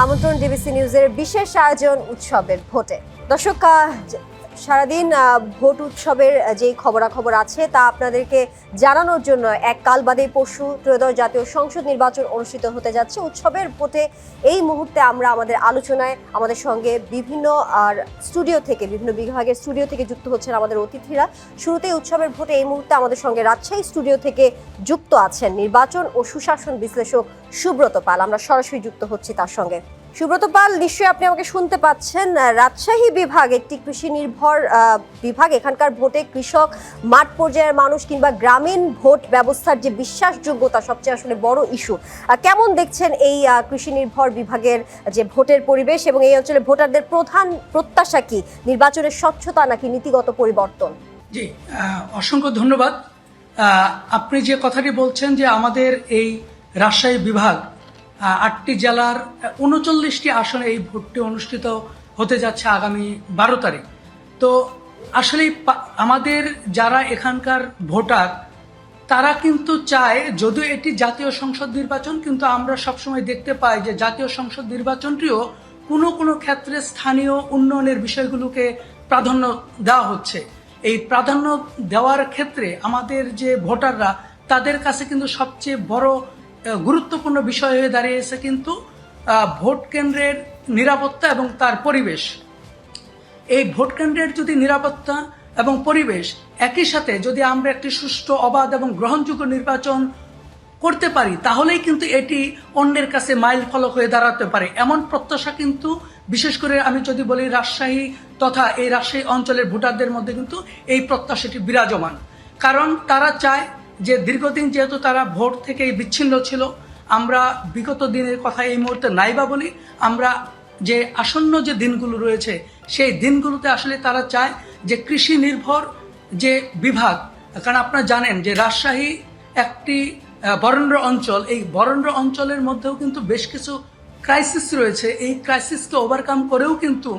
আমন্ত্রণ ডিবিসি নিউজের বিশেষ আয়োজন উৎসবের ভোটে। দর্শক, সারাদিন ভোট উৎসবের যে খবরাখবর আছে তা আপনাদেরকে জানানোর জন্য এক কাল বাদে পরশু ত্রয়োদশ জাতীয় সংসদ নির্বাচন অনুষ্ঠিত হতে যাচ্ছে। উৎসবের ভোটে এই মুহূর্তে আমরা আমাদের আলোচনায় আমাদের সঙ্গে বিভিন্ন স্টুডিও থেকে, বিভিন্ন বিভাগের স্টুডিও থেকে যুক্ত হচ্ছেন আমাদের অতিথিরা। শুরুতেই উৎসবের ভোটে এই মুহূর্তে আমাদের সঙ্গে রাজশাহী স্টুডিও থেকে যুক্ত আছেন নির্বাচন ও সুশাসন বিশ্লেষক সুব্রত পাল। আমরা সরাসরি যুক্ত হচ্ছি তার সঙ্গে। সুব্রত পাল, নিশ্চয়ই আপনি আমাকে শুনতে পাচ্ছেন। রাজশাহী বিভাগ একটি কৃষি নির্ভর বিভাগ। এখানকার ভোটে কৃষক, মাঠ পর্যায়ের মানুষ কিংবা গ্রামীণ ভোট ব্যবস্থার যে বিশ্বাসযোগ্যতা সবচেয়ে আসলে বড় ইস্যু। কেমন দেখছেন এই কৃষি নির্ভর বিভাগের যে ভোটের পরিবেশ এবং এই অঞ্চলে ভোটারদের প্রধান প্রত্যাশা কি? নির্বাচনের স্বচ্ছতা নাকি নীতিগত পরিবর্তন? জি, অসংখ্য ধন্যবাদ। আপনি যে কথাটি বলছেন যে আমাদের এই রাজশাহী বিভাগ 8টি জেলার 39টি আসনে এই ভোটটি অনুষ্ঠিত হতে যাচ্ছে আগামী 12 তারিখ। তো আসলে আমাদের যারা এখানকার ভোটার তারা কিন্তু চায়, যদিও এটি জাতীয় সংসদ নির্বাচন, কিন্তু আমরা সবসময় দেখতে পাই যে জাতীয় সংসদ নির্বাচনটিও কোনো কোনো ক্ষেত্রে স্থানীয় উন্নয়নের বিষয়গুলোকে প্রাধান্য দেওয়া হচ্ছে। এই প্রাধান্য দেওয়ার ক্ষেত্রে আমাদের যে ভোটাররা, তাদের কাছে কিন্তু সবচেয়ে বড় গুরুত্বপূর্ণ বিষয় হয়ে দাঁড়িয়েছে কিন্তু ভোট কেন্দ্রের নিরাপত্তা এবং তার পরিবেশ। এই ভোট কেন্দ্রের যদি নিরাপত্তা এবং পরিবেশ একই সাথে যদি আমরা একটি সুষ্ঠু, অবাধ এবং গ্রহণযোগ্য নির্বাচন করতে পারি, তাহলেই কিন্তু এটি অন্যের কাছে মাইল ফলক হয়ে দাঁড়াতে পারে। এমন প্রত্যাশা কিন্তু বিশেষ করে আমি যদি বলি রাজশাহী তথা এই রাজশাহী অঞ্চলের ভোটারদের মধ্যে কিন্তু এই প্রত্যাশাটি বিরাজমান। কারণ তারা চায় যে দীর্ঘদিন যেহেতু তারা ভোট থেকেই বিচ্ছিন্ন ছিল, আমরা বিগত দিনের কথা এই মুহূর্তে নাইবা বলি, আমরা যে আসন্ন যে দিনগুলো রয়েছে সেই দিনগুলোতে আসলে তারা চায় যে কৃষি নির্ভর যে বিভাগ, কারণ আপনারা জানেন যে রাজশাহী একটি বরেন্দ্র অঞ্চল। এই বরেন্দ্র অঞ্চলের মধ্যেও কিন্তু বেশ কিছু ক্রাইসিস রয়েছে। এই ক্রাইসিসকে ওভারকাম করেও কিন্তু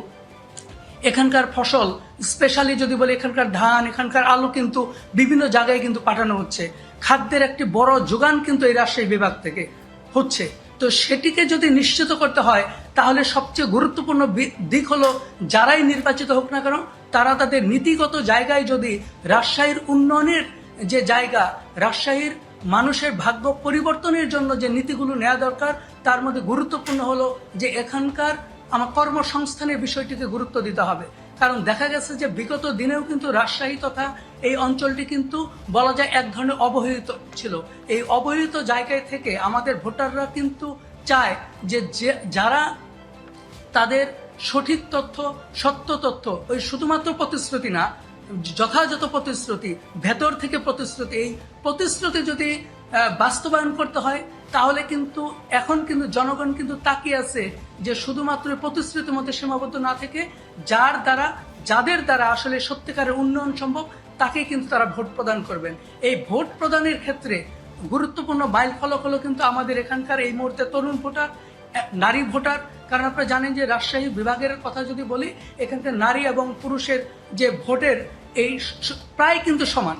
এখানকার ফসল, স্পেশালি যদি বলি এখানকার ধান, এখানকার আলু কিন্তু বিভিন্ন জায়গায় কিন্তু পাঠানো হচ্ছে। খাদ্যের একটি বড় যোগান কিন্তু এই রাজশাহী বিভাগ থেকে হচ্ছে। তো সেটিকে যদি নিশ্চিত করতে হয়, তাহলে সবচেয়ে গুরুত্বপূর্ণ দিক হলো যারাই নির্বাচিত হোক না কেন, তারা তাদের নীতিগত জায়গায় যদি রাজশাহীর উন্নয়নের যে জায়গা, রাজশাহীর মানুষের ভাগ্য পরিবর্তনের জন্য যে নীতিগুলো নেওয়া দরকার, তার মধ্যে গুরুত্বপূর্ণ হলো যে এখানকার আমার কর্মসংস্থানের বিষয়টিকে গুরুত্ব দিতে হবে। কারণ দেখা গেছে যে বিগত দিনেও কিন্তু রাজশাহী তথা এই অঞ্চলটি কিন্তু বলা যায় এক ধরনের অবহেলিত ছিল। এই অবহেলিত জায়গায় থেকে আমাদের ভোটাররা কিন্তু চায় যে যারা তাদের সঠিক তথ্য, সত্য তথ্য, ওই শুধুমাত্র প্রতিশ্রুতি না, যথাযথ প্রতিশ্রুতি, ভেতর থেকে প্রতিশ্রুতি, এই প্রতিশ্রুতি যদি বাস্তবায়ন করতে হয়, তাহলে কিন্তু এখন কিন্তু জনগণ কিন্তু তাকিয়ে আছে যে শুধুমাত্র প্রতিশ্রুতির মধ্যে সীমাবদ্ধ না থেকে যাদের দ্বারা আসলে সত্যিকারের উন্নয়ন সম্ভব, তাকেই কিন্তু তারা ভোট প্রদান করবেন। এই ভোট প্রদানের ক্ষেত্রে গুরুত্বপূর্ণ মাইল ফলক হলো কিন্তু আমাদের এখানকার এই মুহূর্তে তরুণ ভোটার, নারী ভোটার। কারণ আপনারা জানেন যে রাজশাহী বিভাগের কথা যদি বলি, এখানকার নারী এবং পুরুষের যে ভোটের এই প্রায় কিন্তু সমান।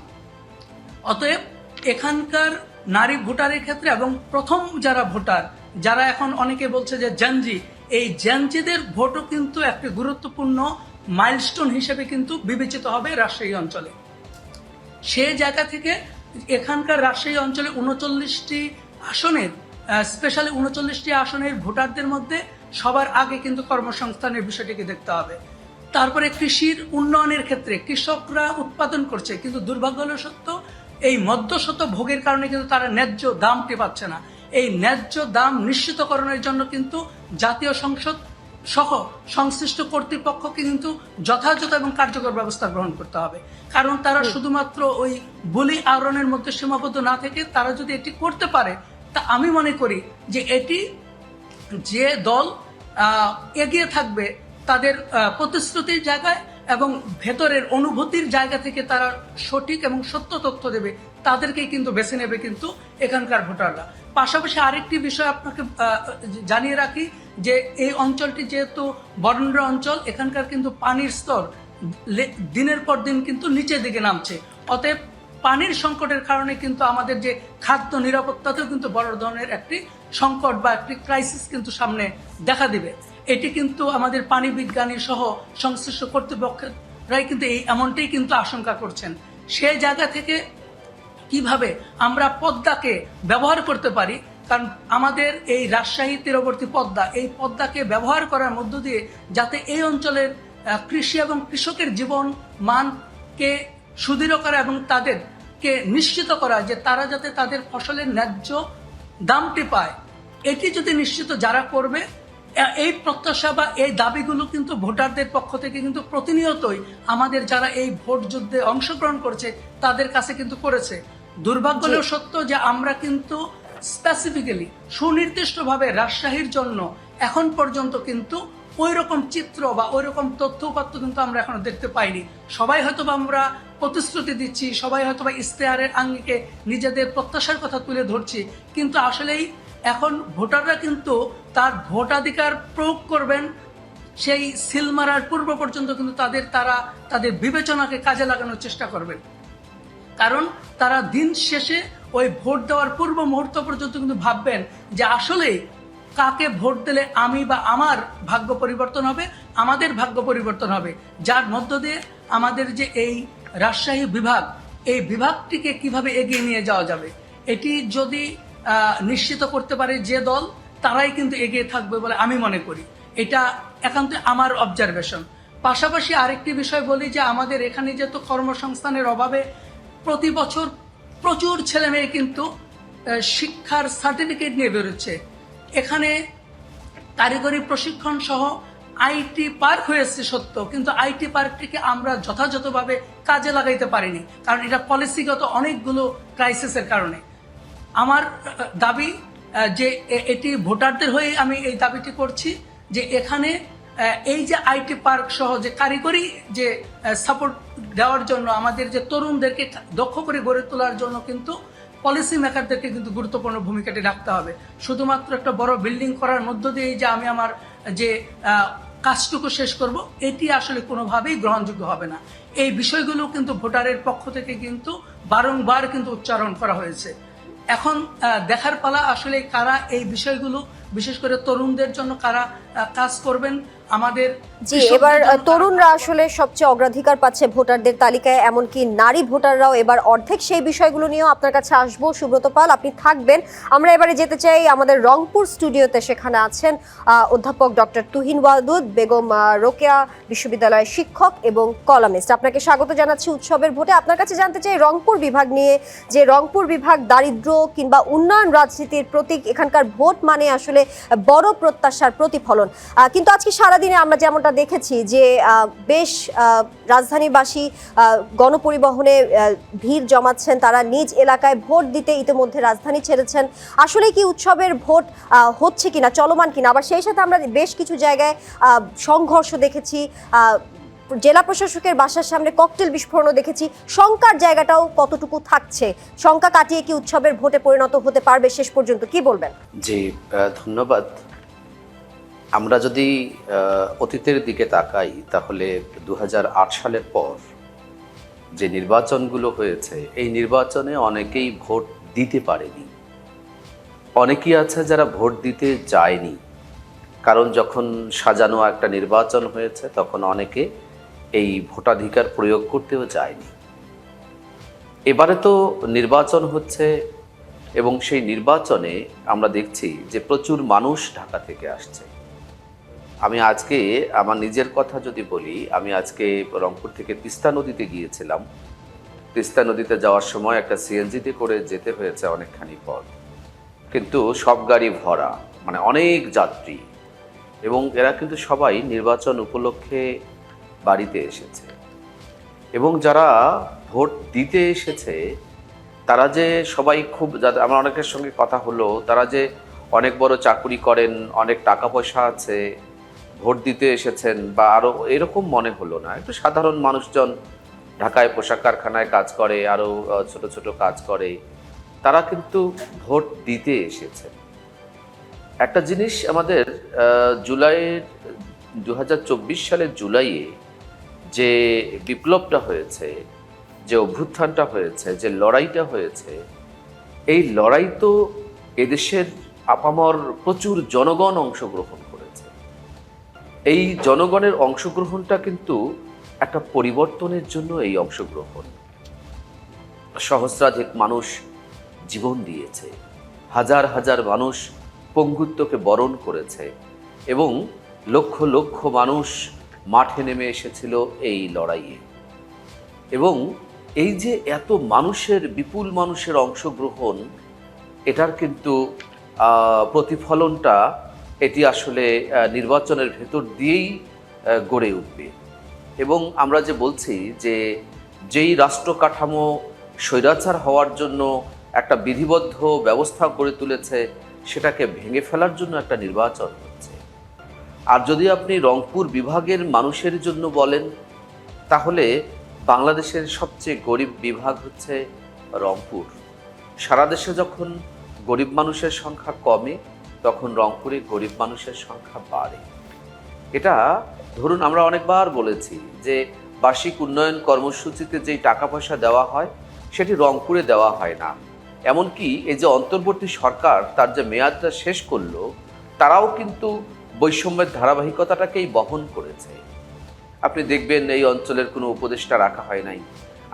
অতএব এখানকার নারী ভোটারের ক্ষেত্রে এবং প্রথম যারা ভোটার, যারা এখন অনেকে বলছে যে জেনজি, এই জেনজিদের ভোটও কিন্তু একটি গুরুত্বপূর্ণ মাইলস্টোন হিসেবে কিন্তু বিবেচিত হবে রাজশাহী অঞ্চলে। সেই জায়গা থেকে এখানকার রাজশাহী অঞ্চলে 39টি আসনের, স্পেশালি 39টি আসনের ভোটারদের মধ্যে সবার আগে কিন্তু কর্মসংস্থানের বিষয়টিকে দেখতে হবে। তারপরে কৃষির উন্নয়নের ক্ষেত্রে কৃষকরা উৎপাদন করছে, কিন্তু দুর্ভাগ্য হলো সত্য, এই মধ্যস্বত্ব ভোগের কারণে কিন্তু তারা ন্যায্য দামটি পাচ্ছে না। এই ন্যায্য দাম নিশ্চিতকরণের জন্য কিন্তু জাতীয় সংসদ সহ সংশ্লিষ্ট কর্তৃপক্ষকে কিন্তু যথাযথ এবং কার্যকর ব্যবস্থা গ্রহণ করতে হবে। কারণ তারা শুধুমাত্র ওই বলি আহরণের মধ্যে সীমাবদ্ধ না থেকে তারা যদি এটি করতে পারে, তা আমি মনে করি যে এটি যে দল এগিয়ে থাকবে তাদের প্রতিশ্রুতির জায়গায় এবং ভেতরের অনুভূতির জায়গা থেকে তারা সঠিক এবং সত্য তথ্য দেবে, তাদেরকেই কিন্তু বেছে নেবে কিন্তু এখানকার ভোটাররা। পাশাপাশি আরেকটি বিষয় আপনাকে জানিয়ে রাখি যে এই অঞ্চলটি যেহেতু বরেন্দ্র অঞ্চল, এখানকার কিন্তু পানির স্তর দিনের পর দিন কিন্তু নিচের দিকে নামছে। অতএব পানির সংকটের কারণে কিন্তু আমাদের যে খাদ্য নিরাপত্তাতেও কিন্তু বড় ধরনের একটি সংকট বা একটি ক্রাইসিস কিন্তু সামনে দেখা দিবে। এটি কিন্তু আমাদের পানি বিজ্ঞানী সহ সংশ্লিষ্ট কর্তৃপক্ষরাই কিন্তু এমনটাই কিন্তু আশঙ্কা করছেন। সেই জায়গা থেকে কিভাবে আমরা পদ্মাকে ব্যবহার করতে পারি, কারণ আমাদের এই রাজশাহী তীরবর্তী পদ্মা, এই পদ্মাকে ব্যবহার করার মধ্য দিয়ে যাতে এই অঞ্চলের কৃষি এবং কৃষকের জীবন মানকে সুদৃঢ় করা এবং তাদেরকে নিশ্চিত করা যে তারা যাতে তাদের ফসলের ন্যায্য দামটি পায়, এটি যদি নিশ্চিত যারা করবে, এই প্রত্যাশা বা এই দাবিগুলো কিন্তু ভোটারদের পক্ষ থেকে কিন্তু প্রতিনিয়তই আমাদের যারা এই ভোট যুদ্ধে অংশগ্রহণ করছে তাদের কাছে কিন্তু করেছে। দুর্ভাগ্য হলেও সত্য যে আমরা কিন্তু স্পেসিফিক্যালি সুনির্দিষ্টভাবে রাজশাহীর জন্য এখন পর্যন্ত কিন্তু ওই রকম চিত্র বা ওই রকম তথ্য উপাত্ত কিন্তু আমরা এখনো দেখতে পাইনি। সবাই হয়তোবা আমরা প্রতিশ্রুতি দিচ্ছি, সবাই হয়তোবা ইশতেহারের আঙ্গিকে নিজেদের প্রত্যাশার কথা তুলে ধরছি, কিন্তু আসলেই এখন ভোটাররা কিন্তু তার ভোটাধিকার প্রয়োগ করবেন সেই সিল মারার পূর্ব পর্যন্ত কিন্তু তাদের বিবেচনাকে কাজে লাগানোর চেষ্টা করবেন। কারণ তারা দিন শেষে ওই ভোট দেওয়ার পূর্ব মুহূর্ত পর্যন্ত কিন্তু ভাববেন যে আসলে কাকে ভোট দিলে আমি বা আমার ভাগ্য পরিবর্তন হবে, আমাদের ভাগ্য পরিবর্তন হবে, যার মধ্য দিয়ে আমাদের যে এই রাজশাহী বিভাগ, এই বিভাগটিকে কিভাবে এগিয়ে নিয়ে যাওয়া যাবে, এটি যদি নিশ্চিত করতে পারে যে দল, তারাই কিন্তু এগিয়ে থাকবে বলে আমি মনে করি। এটা একান্ত আমার অবজারভেশন। পাশাপাশি আরেকটি বিষয় বলি যে আমাদের এখানে যেহেতু কর্মসংস্থানের অভাবে প্রতি বছর প্রচুর ছেলে মেয়ে কিন্তু শিক্ষার সার্টিফিকেট নিয়ে বেরোচ্ছে। এখানে কারিগরি প্রশিক্ষণ সহ আইটি পার্ক হয়েছে সত্য, কিন্তু আইটি পার্কটিকে আমরা যথাযথভাবে কাজে লাগাইতে পারিনি, কারণ এটা পলিসিগত অনেকগুলো ক্রাইসিসের কারণে। আমার দাবি যে এটি ভোটারদের হয়ে আমি এই দাবিটি করছি যে এখানে এই যে আইটি পার্ক সহ যে কারিগরি যে সাপোর্ট দেওয়ার জন্য আমাদের যে তরুণদেরকে দক্ষ করে গড়ে তোলার জন্য কিন্তু পলিসি মেকারদেরকে কিন্তু গুরুত্বপূর্ণ ভূমিকাটি রাখতে হবে। শুধুমাত্র একটা বড় বিল্ডিং করার মধ্য দিয়ে যে আমি আমার যে কাজটুকু শেষ করব, এটি আসলে কোনোভাবেই গ্রহণযোগ্য হবে না। এই বিষয়গুলো কিন্তু ভোটারের পক্ষ থেকে কিন্তু বারংবার কিন্তু উচ্চারণ করা হয়েছে। এখন দেখার পালা আসলে কারা এই বিষয়গুলো বিশেষ করে তরুণদের জন্য কারা কাজ করবেন। আমাদের জি, এবার তরুণরা আসলে সবচেয়ে অগ্রাধিকার পাচ্ছে ভোটারদের তালিকায়, এমনকি নারী ভোটাররাও এবার অর্ধেক। সেই বিষয়গুলো নিয়েও আপনার কাছে আসবো। সুব্রত পাল, আপনি থাকবেন। আমরা এবারে যেতে চাই আমাদের রংপুর স্টুডিওতে। সেখানে আছেন অধ্যাপক ডক্টর তুহিন ওয়াদুদ, বেগম রোকেয়া বিশ্ববিদ্যালয়ের শিক্ষক এবং কলামিস্ট। আপনাকে স্বাগত জানাচ্ছি উৎসবের ভোটে। আপনার কাছে জানতে চাই রংপুর বিভাগ নিয়ে, যে রংপুর বিভাগ দারিদ্র্য কিংবা উন্নয়ন রাজনীতির প্রতীক। এখানকার ভোট মানে আসলে বড় প্রত্যাশার প্রতিফলন, কিন্তু আজকে সারাদিনে আমরা যেমনটা দেখেছি যে বেশ রাজধানীবাসী গণপরিবহনে ভিড় জমাচ্ছেন, তারা নিজ এলাকায় ভোট দিতে ইতিমধ্যে রাজধানী ছেড়েছেন। আসলে কি উৎসবের ভোট হচ্ছে কিনা, চলমান কিনা? আবার সেই সাথে আমরা বেশ কিছু জায়গায় সংঘর্ষ দেখেছি, জেলা প্রশাসকের বাসার সামনে ককটেল বিস্ফোরণও দেখেছি। শঙ্কার জায়গাটাও কতটুকু থাকছে? শঙ্কা কাটিয়ে কি উৎসবের ভোটে পরিণত হতে পারবে শেষ পর্যন্ত, কি বলবেন? জি, ধন্যবাদ। আমরা যদি অতীতের দিকে তাকাই তাহলে 2008 সালের পর যে নির্বাচনগুলো হয়েছে, এই নির্বাচনে অনেকেই ভোট দিতে পারেনি। অনেকেই আছে যারা ভোট দিতে যায়নি, কারণ যখন সাজানো একটা নির্বাচন হয়েছে তখন অনেকে এই ভোটাধিকার প্রয়োগ করতেও যায়নি। এবারে তো নির্বাচন হচ্ছে এবং সেই নির্বাচনে আমরা দেখছি যে প্রচুর মানুষ ঢাকা থেকে আসছে। আমি আজকে আমার নিজের কথা যদি বলি, আমি আজকে রংপুর থেকে তিস্তা নদীতে গিয়েছিলাম। তিস্তা নদীতে যাওয়ার সময় একটা সিএনজিতে করে যেতে হয়েছে অনেকখানি পথ, কিন্তু সব গাড়ি ভরা, মানে অনেক যাত্রী, এবং এরা কিন্তু সবাই নির্বাচন উপলক্ষে বাড়িতে এসেছে। এবং যারা ভোট দিতে এসেছে তারা যে সবাই খুব, যাদের আমার অনেকের সঙ্গে কথা হলো, তারা যে অনেক বড় চাকরি করেন, অনেক টাকা পয়সা আছে, ভোট দিতে এসেছেন বা আরও এরকম মনে হলো না। একটু সাধারণ মানুষজন, ঢাকায় পোশাক কারখানায় কাজ করে, আরও ছোট ছোট কাজ করে, তারা কিন্তু ভোট দিতে এসেছে। একটা জিনিস আমাদের জুলাইয়ের 2024 সালের জুলাইয়ে যে বিপ্লবটা হয়েছে, যে অভ্যুত্থানটা হয়েছে, যে লড়াইটা হয়েছে, এই লড়াই তো এদেশের আপামর প্রচুর জনগণ অংশগ্রহণ করেছে। এই জনগণের অংশগ্রহণটা কিন্তু একটা পরিবর্তনের জন্য এই অংশগ্রহণ। সহস্রাধিক মানুষ জীবন দিয়েছে, হাজার হাজার মানুষ পঙ্গুত্বকে বরণ করেছে এবং লক্ষ লক্ষ মানুষ মাঠে নেমে এসেছিল এই লড়াইয়ে। এবং এই যে এত মানুষের, বিপুল মানুষের অংশগ্রহণ, এটার কিন্তু প্রতিফলনটা এটি আসলে নির্বাচনের ভেতর দিয়েই গড়ে উঠবে। এবং আমরা যে বলছি যে যেই রাষ্ট্র কাঠামো স্বৈরাচার হওয়ার জন্য একটা বিধিবদ্ধ ব্যবস্থা গড়ে তুলেছে, সেটাকে ভেঙে ফেলার জন্য একটা নির্বাচন হচ্ছে। আর যদি আপনি রংপুর বিভাগের মানুষের জন্য বলেন, তাহলে বাংলাদেশের সবচেয়ে গরিব বিভাগ হচ্ছে রংপুর। সারা দেশে যখন গরিব মানুষের সংখ্যা কমে, তখন রংপুরে গরিব মানুষের সংখ্যা বাড়ে। এটা ধরুন, আমরা অনেকবার বলেছি যে বার্ষিক উন্নয়ন কর্মসূচিতে যেই টাকা পয়সা দেওয়া হয়, সেটি রংপুরে দেওয়া হয় না। এমনকি এই যে অন্তর্বর্তী সরকার তার যে মেয়াদটা শেষ করলো, তারাও কিন্তু বৈষম্যের ধারাবাহিকতাটাকেই বহন করেছে। আপনি দেখবেন এই অঞ্চলের কোনো উপদেষ্টা রাখা হয় নাই।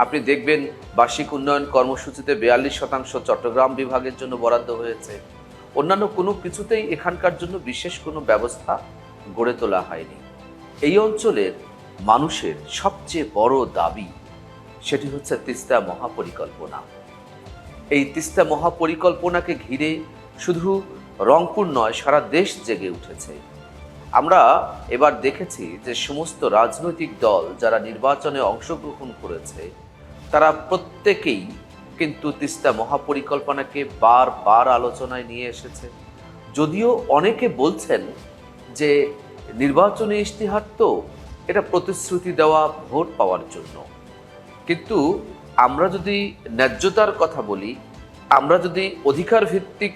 আপনি দেখবেন বার্ষিক উন্নয়ন কর্মসূচিতে 42% চট্টগ্রাম বিভাগের জন্য বরাদ্দ হয়েছে। অন্যান্য কোনো কিছুতেই এখানকার জন্য বিশেষ কোনো ব্যবস্থা গড়ে তোলা হয়নি। এই অঞ্চলের মানুষের সবচেয়ে বড় দাবি, সেটি হচ্ছে তিস্তা মহাপরিকল্পনা। এই তিস্তা মহাপরিকল্পনাকে ঘিরে শুধু রংপুর নয়, সারা দেশ জেগে উঠেছে। আমরা এবার দেখেছি যে সমস্ত রাজনৈতিক দল যারা নির্বাচনে অংশগ্রহণ করেছে, তারা প্রত্যেকেই কিন্তু তিস্তা মহাপরিকল্পনাকে বারবার আলোচনায় নিয়ে এসেছে। যদিও অনেকে বলছেন যে নির্বাচনী ইশতেহার তো এটা প্রতিশ্রুতি দেওয়া ভোট পাওয়ার জন্য, কিন্তু আমরা যদি ন্যায্যতার কথা বলি, আমরা যদি অধিকার ভিত্তিক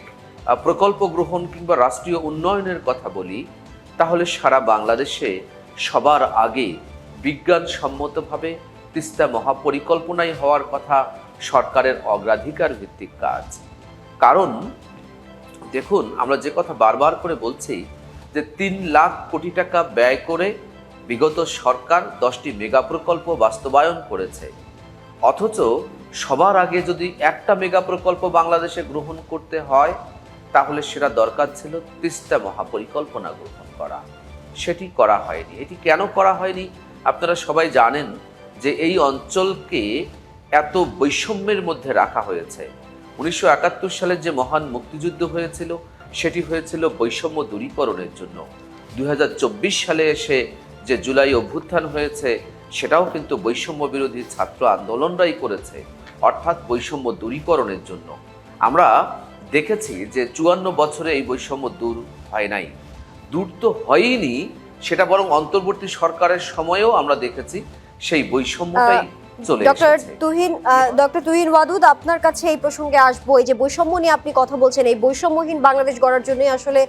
প্রকল্প গ্রহণ কিংবা রাষ্ট্রীয় উন্নয়নের কথা বলি, তাহলে সারা বাংলাদেশে সবার আগে বিজ্ঞানসম্মতভাবে তিস্তা মহাপরিকল্পনাই হওয়ার কথা সরকারের অগ্রাধিকার ভিত্তিক কাজ। কারণ দেখুন, আমরা যে কথা বারবার করে বলছি যে 3 লাখ কোটি টাকা ব্যয় করে বিগত সরকার 10টি মেগা প্রকল্প বাস্তবায়ন করেছে, অথচ সবার আগে যদি একটা মেগা প্রকল্প বাংলাদেশে গ্রহণ করতে হয়, তাহলে সেটা দরকার ছিল তিস্তা মহাপরিকল্পনা গ্রহণ করা। সেটি করা হয়নি। এটি কেন করা হয়নি? আপনারা সবাই জানেন যে এই অঞ্চলকে এত বৈষম্যের মধ্যে রাখা হয়েছে। 1971 সালের যে মহান মুক্তিযুদ্ধ হয়েছিল, সেটি হয়েছিল বৈষম্য দূরীকরণের জন্য। 2024 সালে এসে যে জুলাই অভ্যুত্থান হয়েছে, সেটাও কিন্তু বৈষম্য বিরোধী ছাত্র আন্দোলনরাই করেছে, অর্থাৎ বৈষম্য দূরীকরণের জন্য। আমরা দেখেছি যে 54 বছরে এই বৈষম্য দূর হয় নাই। দূর তো হয়নি, সেটা বরং অন্তর্বর্তী সরকারের সময়েও আমরা দেখেছি সেই বৈষম্যটাই চলে এসেছে। ডক্টর তুহিন ওয়াদুদ, আপনার কাছে এই প্রসঙ্গে আসবো। এই যে বৈষম্য নিয়ে আপনি কথা বলছেন, এই বৈষম্যহীন বাংলাদেশ গড়ার জন্য আসলে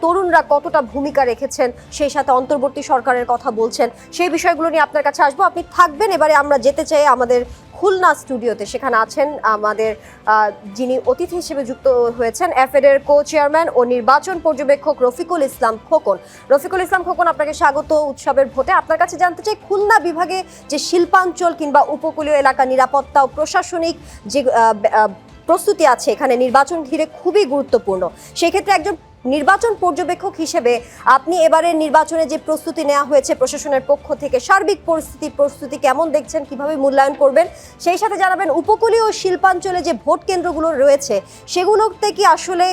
তরুণরা কতটা ভূমিকা রেখেছেন, সেই সাথে অন্তর্বর্তী সরকারের কথা বলছেন, সেই বিষয়গুলো নিয়ে আপনার কাছে আসবো। আপনি থাকবেন। এবারে আমরা যেতে চাই আমাদের খুলনা স্টুডিওতে। সেখানে আছেন আমাদের যিনি অতিথি হিসেবে যুক্ত হয়েছেন এফএডের কো চেয়ারম্যান ও নির্বাচন পর্যবেক্ষক রফিকুল ইসলাম খোকন। রফিকুল ইসলাম খোকন, আপনাকে স্বাগত উৎসবের ভোটে। আপনার কাছে জানতে চাই, খুলনা বিভাগে যে শিল্পাঞ্চল কিংবা উপকূলীয় এলাকা নিরাপত্তা ও প্রশাসনিক যে প্রস্তুতি আছে, এখানে নির্বাচন ঘিরে খুবই গুরুত্বপূর্ণ। সেক্ষেত্রে একজন নির্বাচন পর্যবেক্ষক হিসেবে আপনি এবারে নির্বাচনে যে প্রস্তুতি নেওয়া হয়েছে প্রশাসনের পক্ষ থেকে, সার্বিক প্রস্তুতি কেমন দেখছেন, কিভাবে মূল্যায়ন করবেন? সেই সাথে জানাবেন উপকূলীয় ও শিল্পাঞ্চলে যে ভোট কেন্দ্রগুলো রয়েছে, সেগুলোতে কি আসলে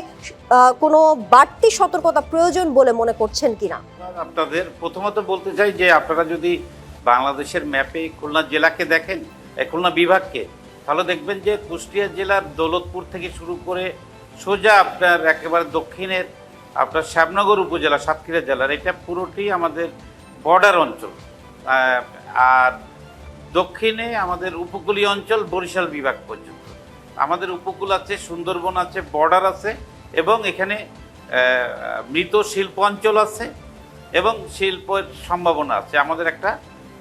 কোনো বাড়তি সতর্কতা প্রয়োজন বলে মনে করছেন কিনা? আপনাদের প্রথমত বলতে চাই যে আপনারা যদি বাংলাদেশের ম্যাপে খুলনা জেলাকে দেখেন, খুলনা বিভাগকে, তাহলে দেখবেন যে কুষ্টিয়া জেলার দৌলতপুর থেকে শুরু করে সোজা আপনার একেবারে দক্ষিণের আপনার শ্যামনগর উপজেলা, সাতক্ষীরা জেলার, এটা পুরোটি আমাদের বর্ডার অঞ্চল। আর দক্ষিণে আমাদের উপকূলীয় অঞ্চল বরিশাল বিভাগ পর্যন্ত। আমাদের উপকূল আছে, সুন্দরবন আছে, বর্ডার আছে, এবং এখানে মৃত শিল্প অঞ্চল আছে এবং শিল্পের সম্ভাবনা আছে। আমাদের একটা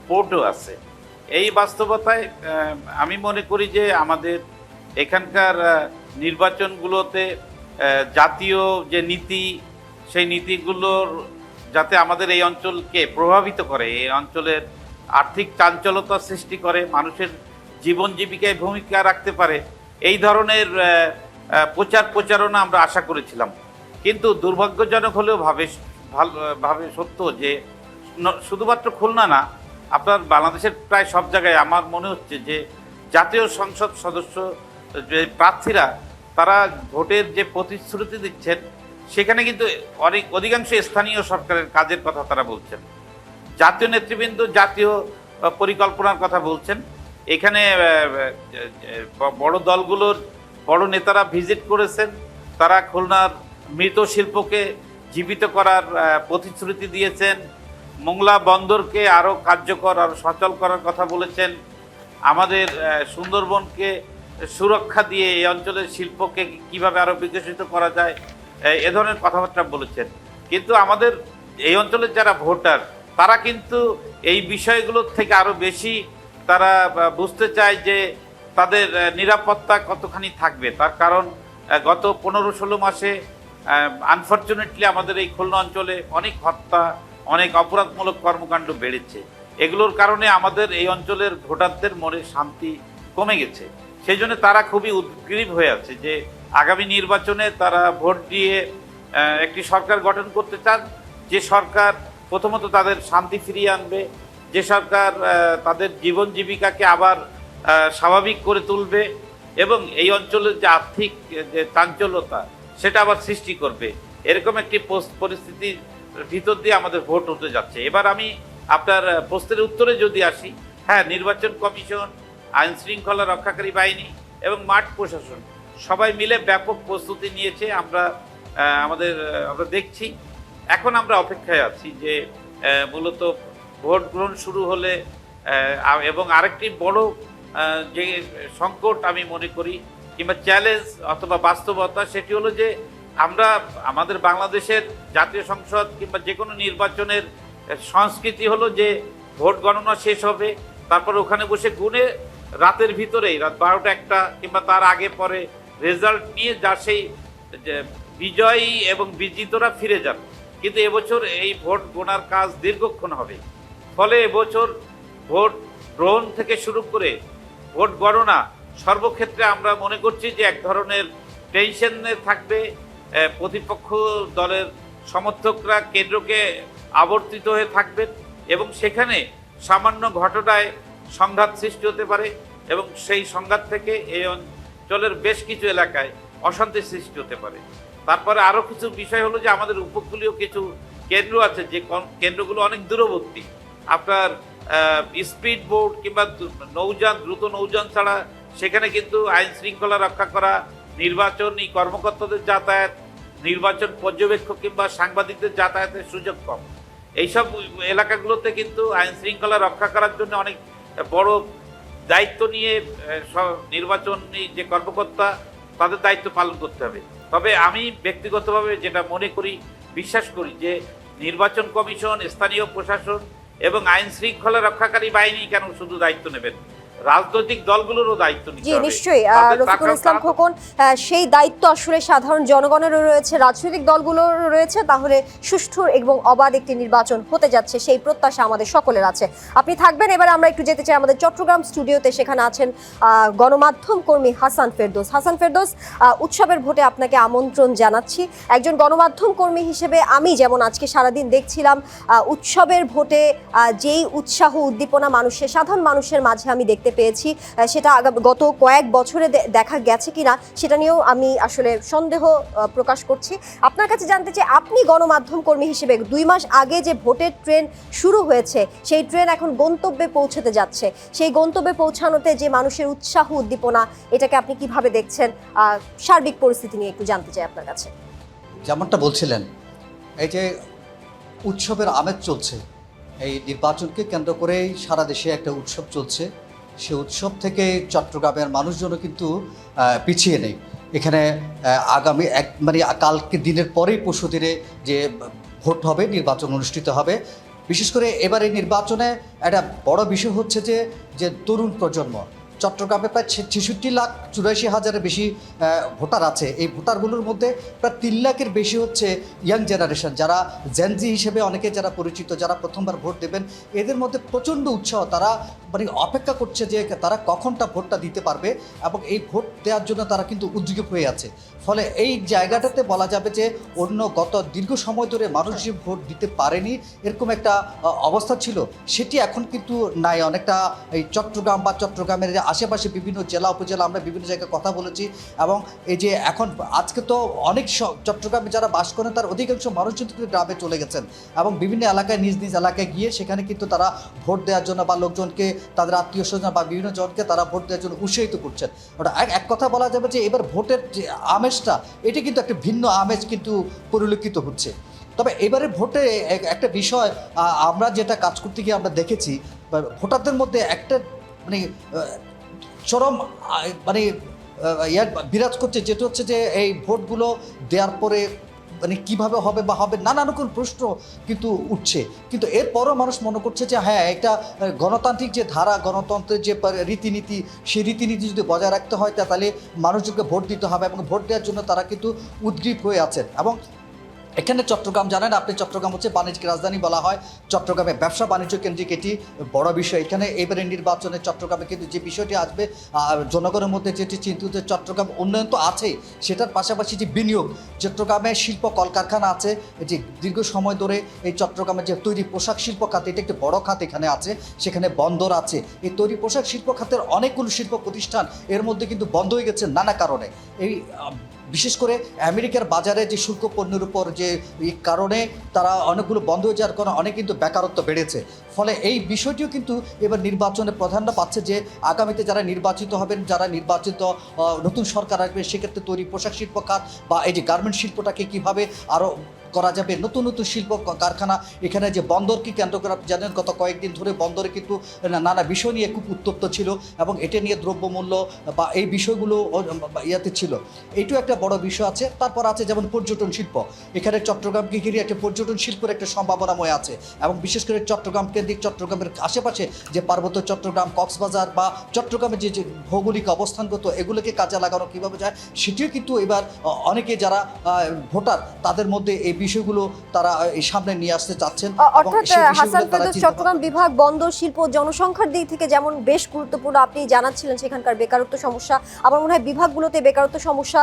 পোর্টও আছে। এই বাস্তবতায় আমি মনে করি যে আমাদের এখানকার নির্বাচনগুলোতে জাতীয় যে নীতি, সেই নীতিগুলোর যাতে আমাদের এই অঞ্চলকে প্রভাবিত করে, এই অঞ্চলের আর্থিক চাঞ্চলতা সৃষ্টি করে, মানুষের জীবন জীবিকায় ভূমিকা রাখতে পারে, এই ধরনের প্রচারণা আমরা আশা করেছিলাম। কিন্তু দুর্ভাগ্যজনক হলেও ভাবে সত্য যে শুধুমাত্র খুলনা না, আপনার বাংলাদেশের প্রায় সব জায়গায় আমার মনে হচ্ছে যে জাতীয় সংসদ সদস্য যে প্রার্থীরা তারা ভোটের যে প্রতিশ্রুতি দিচ্ছেন সেখানে কিন্তু অধিকাংশ স্থানীয় সরকারের কাজের কথা তারা বলছেন, জাতীয় নেতৃবৃন্দ জাতীয় পরিকল্পনার কথা বলছেন। এখানে বড় দলগুলোর বড় নেতারা ভিজিট করেছেন, তারা খুলনার মৃত শিল্পকে জীবিত করার প্রতিশ্রুতি দিয়েছেন, মোংলা বন্দরকে আরও কার্যকর আরও সচল করার কথা বলেছেন, আমাদের সুন্দরবনকে সুরক্ষা দিয়ে এই অঞ্চলের শিল্পকে কিভাবে আরও বিকশিত করা যায় এ ধরনের কথাবার্তা বলেছেন। কিন্তু আমাদের এই অঞ্চলের যারা ভোটার তারা কিন্তু এই বিষয়গুলোর থেকে আরও বেশি তারা বুঝতে চায় যে তাদের নিরাপত্তা কতখানি থাকবে। তার কারণ গত 15-16 মাসে আনফর্চুনেটলি আমাদের এই খুলনা অঞ্চলে অনেক হত্যা, অনেক অপরাধমূলক কর্মকাণ্ড বেড়েছে। এগুলোর কারণে আমাদের এই অঞ্চলের ভোটারদের মনে শান্তি কমে গেছে। সেই জন্য তারা খুবই উদ্গ্রীব হয়ে আছে যে আগামী নির্বাচনে তারা ভোট দিয়ে একটি সরকার গঠন করতে চান, যে সরকার প্রথমত তাদের শান্তি ফিরিয়ে আনবে, যে সরকার তাদের জীবন জীবিকাকে আবার স্বাভাবিক করে তুলবে এবং এই অঞ্চলের যে আর্থিক যে চাঞ্চল্যতা সেটা আবার সৃষ্টি করবে। এরকম একটি পরিস্থিতির ভিতর দিয়ে আমাদের ভোট হতে যাচ্ছে। এবার আমি আপনার প্রশ্নের উত্তরে যদি আসি, হ্যাঁ, নির্বাচন কমিশন, আইন শৃঙ্খলা রক্ষাকারী বাহিনী এবং মাঠ প্রশাসন সবাই মিলে ব্যাপক প্রস্তুতি নিয়েছে। আমরা দেখছি। এখন আমরা অপেক্ষায় আছি যে মূলত ভোট গ্রহণ শুরু হলে এবং আরেকটি বড় যে সংকট আমি মনে করি কিংবা চ্যালেঞ্জ অথবা বাস্তবতা, সেটি হলো যে আমরা আমাদের বাংলাদেশের জাতীয় সংসদ কিংবা যে কোনো নির্বাচনের সংস্কৃতি হলো যে ভোট গণনা শেষ হবে, তারপর ওখানে বসে গুনে রাতের ভিতরেই রাত 12টা 1টা কিংবা তার আগে পরে রেজাল্ট নিয়ে যা সেই বিজয়ী এবং বিজিতরা ফিরে যান। কিন্তু এবছর এই ভোট গোনার কাজ দীর্ঘক্ষণ হবে, ফলে এবছর ভোট গ্রহণ থেকে শুরু করে ভোট গণনা সর্বক্ষেত্রে আমরা মনে করছি যে এক ধরনের টেনশনে থাকবে। প্রতিপক্ষ দলের সমর্থকরা কেন্দ্রকে আবর্তিত হয়ে থাকবেন এবং সেখানে সামান্য ঘটনায় সংঘাত সৃষ্টি হতে পারে এবং সেই সংঘাত থেকে এই অঞ্চলের বেশ কিছু এলাকায় অশান্তির সৃষ্টি হতে পারে। তারপরে আরও কিছু বিষয় হলো যে আমাদের উপকূলীয় কিছু কেন্দ্র আছে, যে কেন্দ্রগুলো অনেক দূরবর্তী। আপনার স্পিড বোট কিংবা দ্রুত নৌযান ছাড়া সেখানে কিন্তু আইন শৃঙ্খলা রক্ষা করা, নির্বাচনী কর্মকর্তাদের যাতায়াত, নির্বাচন পর্যবেক্ষক কিংবা সাংবাদিকদের যাতায়াতের সুযোগ কম। এইসব এলাকাগুলোতে কিন্তু আইন শৃঙ্খলা রক্ষা করার জন্য অনেক বড় দায়িত্ব নিয়ে নির্বাচনী যে কর্মকর্তা তাদের দায়িত্ব পালন করতে হবে। তবে আমি ব্যক্তিগতভাবে যেটা মনে করি, বিশ্বাস করি যে নির্বাচন কমিশন, স্থানীয় প্রশাসন এবং আইন শৃঙ্খলা রক্ষাকারী বাহিনী কেন শুধু দায়িত্ব নেবেন, রাজনৈতিক দলগুলোরও দায়িত্ব নিতে হবে। নিশ্চয়ই রফিকুল ইসলাম খোকন, সেই দায়িত্ব আসলে সাধারণ জনগণেরও রয়েছে, রাজনৈতিক দলগুলোরও রয়েছে। তাহলে সুষ্ঠু এবং অবাধ একটি নির্বাচন হতে যাচ্ছে, সেই প্রত্যাশা আমাদের সকলের আছে। আপনি থাকবেন। এবার আমরা একটু যেতে চাই আমাদের চট্টগ্রাম স্টুডিওতে। সেখানে আছেন গণমাধ্যম কর্মী হাসান ফেরদৌস। হাসান ফেরদৌস, উৎসবের ভোটে আপনাকে আমন্ত্রণ জানাচ্ছি। একজন গণমাধ্যম কর্মী হিসেবে আমি যেমন আজকে সারাদিন দেখছিলাম উৎসবের ভোটে যেই উৎসাহ উদ্দীপনা মানুষের, সাধারণ মানুষের মাঝে আমি দেখতে পেয়েছি, সেটা গত কয়েক বছরে দেখা গেছে কিনা সেটা নিয়েও আমি আসলে সন্দেহ প্রকাশ করছি। আপনার কাছে জানতে চাই, আপনি গণমাধ্যম কর্মী হিসেবে 2 মাস আগে যে ভোটের ট্রেন শুরু হয়েছে, সেই ট্রেন এখন গন্তব্যে পৌঁছতে যাচ্ছে, সেই গন্তব্যে পৌঁছানোতে যে মানুষের উৎসাহ উদ্দীপনা, এটাকে আপনি কিভাবে দেখছেন? সার্বিক পরিস্থিতি নিয়ে একটু জানতে চাই আপনার কাছে। যেমনটা বলছিলেন, এই যে উৎসবের আমেজ চলছে, এই নির্বাচনকে কেন্দ্র করেই সারা দেশে একটা উৎসব চলছে। সে উৎসব থেকে চট্টগ্রামের মানুষজনও কিন্তু পিছিয়ে নেই। এখানে আগামী কালকে দিনের পরেই পরশু দিনে যে ভোট হবে, নির্বাচন অনুষ্ঠিত হবে। বিশেষ করে এবার এই নির্বাচনে একটা বড় বিষয় হচ্ছে যে তরুণ প্রজন্ম, চট্টগ্রামে প্রায় 66,84,000-এর বেশি ভোটার আছে। এই ভোটারগুলোর মধ্যে প্রায় 3 লাখের বেশি হচ্ছে ইয়াং জেনারেশন, যারা জেনজি হিসেবে অনেকে যারা পরিচিত, যারা প্রথমবার ভোট দেবেন। এদের মধ্যে প্রচণ্ড উৎসাহ, তারা মানে অপেক্ষা করছে যে তারা কখনটা ভোটটা দিতে পারবে, এবং এই ভোট দেওয়ার জন্য তারা কিন্তু উদ্যোগী হয়ে আছে। ফলে এই জায়গাটাতে বলা যাবে যে অন্য গত দীর্ঘ সময় ধরে মানুষ যে ভোট দিতে পারেনি এরকম একটা অবস্থা ছিল, সেটি এখন কিন্তু নাই। অনেকটা এই চট্টগ্রাম বা চট্টগ্রামের যে আশেপাশে বিভিন্ন জেলা উপজেলা আমরা বিভিন্ন জায়গায় কথা বলেছি, এবং এই যে এখন আজকে তো অনেক চট্টগ্রামে যারা বাস করেন তার অধিকাংশ মানুষ কিন্তু গ্রামে চলে গেছেন, এবং বিভিন্ন এলাকায় নিজ নিজ এলাকায় গিয়ে সেখানে কিন্তু তারা ভোট দেওয়ার জন্য বা লোকজনকে, তাদের আত্মীয় স্বজন বা বিভিন্ন জনকে তারা ভোট দেওয়ার জন্য উৎসাহিত করছেন। ওটা এক কথা বলা যাবে যে এবার ভোটের যে আমেজটা, এটি কিন্তু একটা ভিন্ন আমেজ কিন্তু পরিলক্ষিত হচ্ছে। তবে এবারে ভোটে একটা বিষয় আমরা যেটা কাজ করতে গিয়ে আমরা দেখেছি, ভোটারদের মধ্যে একটা মানে চরম মানে ইয়ার বিরাজ করছে, যেটা হচ্ছে যে এই ভোটগুলো দেওয়ার পরে মানে কীভাবে হবে বা হবে, নানা রকম প্রশ্ন কিন্তু উঠছে। কিন্তু এরপরও মানুষ মনে করছে যে হ্যাঁ, একটা গণতান্ত্রিক যে ধারা, গণতন্ত্রের যে রীতিনীতি, সেই রীতিনীতি যদি বজায় রাখতে হয় তাহলে মানুষজনকে ভোট দিতে হবে, এবং ভোট দেওয়ার জন্য তারা কিন্তু উদ্গ্রীব হয়ে আছেন। এবং এখানে চট্টগ্রাম জানেন আপনি, চট্টগ্রাম হচ্ছে বাণিজ্যিক রাজধানী বলা হয়। চট্টগ্রামে ব্যবসা বাণিজ্য কেন্দ্রিক এটি বড় বিষয়। এখানে এবারে নির্বাচনে চট্টগ্রামে কিন্তু যে বিষয়টি আসবে জনগণের মধ্যে যেটি চিন্তিত, যে চট্টগ্রাম উন্নয়ন তো আছেই, সেটার পাশাপাশি যে বিনিয়োগ, চট্টগ্রামে শিল্প কলকারখানা আছে, যে দীর্ঘ সময় ধরে এই চট্টগ্রামের যে তৈরি পোশাক শিল্প খাত, এটা একটি বড় খাত এখানে আছে, সেখানে বন্দর আছে। এই তৈরি পোশাক শিল্প খাতের অনেকগুলো শিল্প প্রতিষ্ঠান এর মধ্যে কিন্তু বন্ধ হয়ে গেছে নানা কারণে। এই বিশেষ করে আমেরিকার বাজারে যে শুল্ক পণ্যের উপর যে এই কারণে তারা অনেকগুলো বন্ধ হয়ে যাওয়ার কারণে অনেক কিন্তু বেকারত্ব বেড়েছে। ফলে এই বিষয়টিও কিন্তু এবার নির্বাচনে প্রাধান্য পাচ্ছে, যে আগামীতে যারা নির্বাচিত হবেন, যারা নির্বাচিত নতুন সরকার আসবে, সেক্ষেত্রে তৈরি পোশাক শিল্প খাত বা এই যে গার্মেন্ট শিল্পটাকে কীভাবে আরও করা যাবে, নতুন নতুন শিল্প কারখানা। এখানে যে বন্দরকে কেন্দ্র করে আপনি জানেন গত কয়েকদিন ধরে বন্দরে কিন্তু নানা বিষয় নিয়ে খুব উত্তপ্ত ছিল, এবং এটা নিয়ে দ্রব্যমূল্য বা এই বিষয়গুলো ইয়াতে ছিল। এইটাও একটা বড় বিষয় আছে। তারপর আছে যেমন পর্যটন শিল্প, এখানে চট্টগ্রামকে ঘিরে একটা পর্যটন শিল্পের একটা সম্ভাবনাময় আছে, এবং বিশেষ করে চট্টগ্রাম কেন্দ্রিক চট্টগ্রামের আশেপাশে যে পার্বত্য চট্টগ্রাম, কক্সবাজার বা চট্টগ্রামের যে ভৌগোলিক অবস্থানগত, এগুলোকে কাজে লাগানো কীভাবে যায়, সেটিও কিন্তু এবার অনেকে যারা ভোটার তাদের মধ্যে এই বিষয়গুলো তারা এই সামনে নিয়ে আসতে চাচ্ছেন। অর্থাৎ হাসান ফেরদৌস, চট্টগ্রাম বিভাগ বন্দর শিল্প জনসংখ্যার দিক থেকে যেমন বেশ গুরুত্বপূর্ণ, আপনি জানাচ্ছিলেন সেখানকার বেকারত্ব সমস্যা। আমার মনে হয় বিভাগগুলোতে বেকারত্ব সমস্যা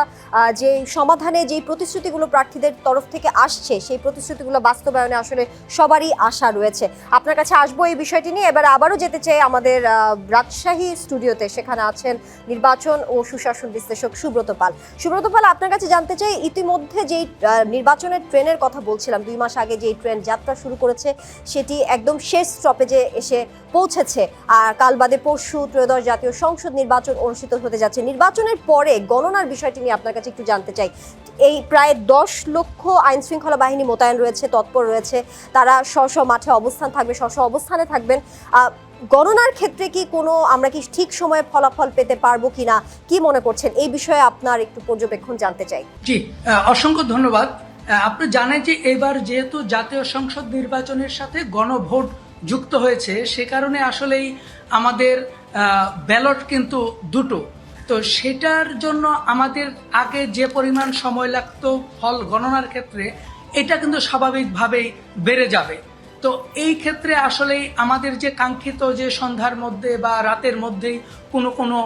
যে সমাধানে যেই প্রতিশ্রুতিগুলো প্রার্থীদের তরফ থেকে আসছে, সেই প্রতিশ্রুতিগুলো বাস্তবায়নে আসলে সবারই আশা রয়েছে। আপনার কাছে আসবো এই বিষয়টি নিয়ে। এবার আবারও যেতে চাই আমাদের রাজশাহী স্টুডিওতে, সেখানে আছেন নির্বাচন ও সুশাসন বিশ্লেষক সুব্রত পাল। সুব্রত পাল, আপনার কাছে জানতে চাই, ইতিমধ্যে যেই নির্বাচনের ট্রেনের কথা বলছিলাম, 2 মাস আগে যেই ট্রেন যাত্রা শুরু করেছে সেটি একদম শেষ স্টপেজে এসে পৌঁছেছে। আর কাল বাদে পরশু ত্রয়োদশ জাতীয় সংসদ নির্বাচন অনুষ্ঠিত হতে যাচ্ছে। নির্বাচনের পরে গণনার বিষয়টি নিয়ে আপনার কাছে একটু জানতে চাই। এই প্রায় 10 লক্ষ আইন শৃঙ্খলা বাহিনী মোতায়েন রয়েছে, তৎপর রয়েছে, তারা স্ব মাঠে অবস্থান থাকবে, স্ব অবস্থানে থাকবেন। গণনার ক্ষেত্রে কি আমরা কি ঠিক সময়ে ফলাফল পেতে পারবো কিনা, কি মনে করছেন? এই বিষয়ে আপনার একটু পর্যবেক্ষণ জানতে চাই। জি, অসংখ্য ধন্যবাদ। আপনি জানেন যে এবার যেহেতু জাতীয় সংসদ নির্বাচনের সাথে গণভোট যুক্ত হয়েছে, সে কারণে আসলেই আমাদের ব্যালট কিন্তু দুটো। তো সেটার জন্য আমাদের আগে যে পরিমাণ সময় লাগতো ফল গণনার ক্ষেত্রে, এটা কিন্তু স্বাভাবিকভাবেই বেড়ে যাবে। তো এই ক্ষেত্রে আসলেই আমাদের যে কাঙ্ক্ষিত যে সন্ধ্যার মধ্যে বা রাতের মধ্যেই কোনো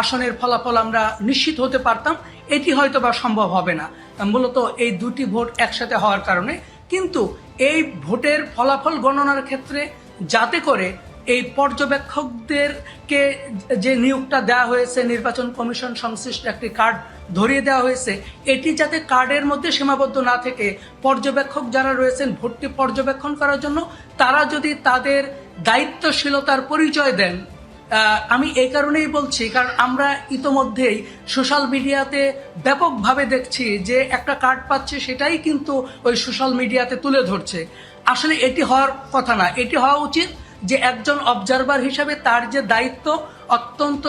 আসনের ফলাফল আমরা নিশ্চিত হতে পারতাম, এটি হয়তো বা সম্ভব হবে না, মূলত এই দুটি ভোট একসাথে হওয়ার কারণে। কিন্তু এই ভোটের ফলাফল গণনার ক্ষেত্রে যাতে করে এই পর্যবেক্ষকদেরকে যে নিয়োগটা দেওয়া হয়েছে, নির্বাচন কমিশন সংশ্লিষ্ট একটি কার্ড ধরিয়ে দেওয়া হয়েছে, এটি যাতে কার্ডের মধ্যে সীমাবদ্ধ না থেকে পর্যবেক্ষক যারা রয়েছেন ভোটটি পর্যবেক্ষণ করার জন্য, তারা যদি তাদের দায়িত্বশীলতার পরিচয় দেন। আমি এই কারণেই বলছি, কারণ আমরা ইতোমধ্যেই সোশ্যাল মিডিয়াতে ব্যাপকভাবে দেখছি যে একটা কার্ড পাচ্ছে, সেটাই কিন্তু ওই সোশ্যাল মিডিয়াতে তুলে ধরছে। আসলে এটি হওয়ার কথা না। এটি হওয়া উচিত যে একজন অবজারভার হিসাবে তার যে দায়িত্ব, অত্যন্ত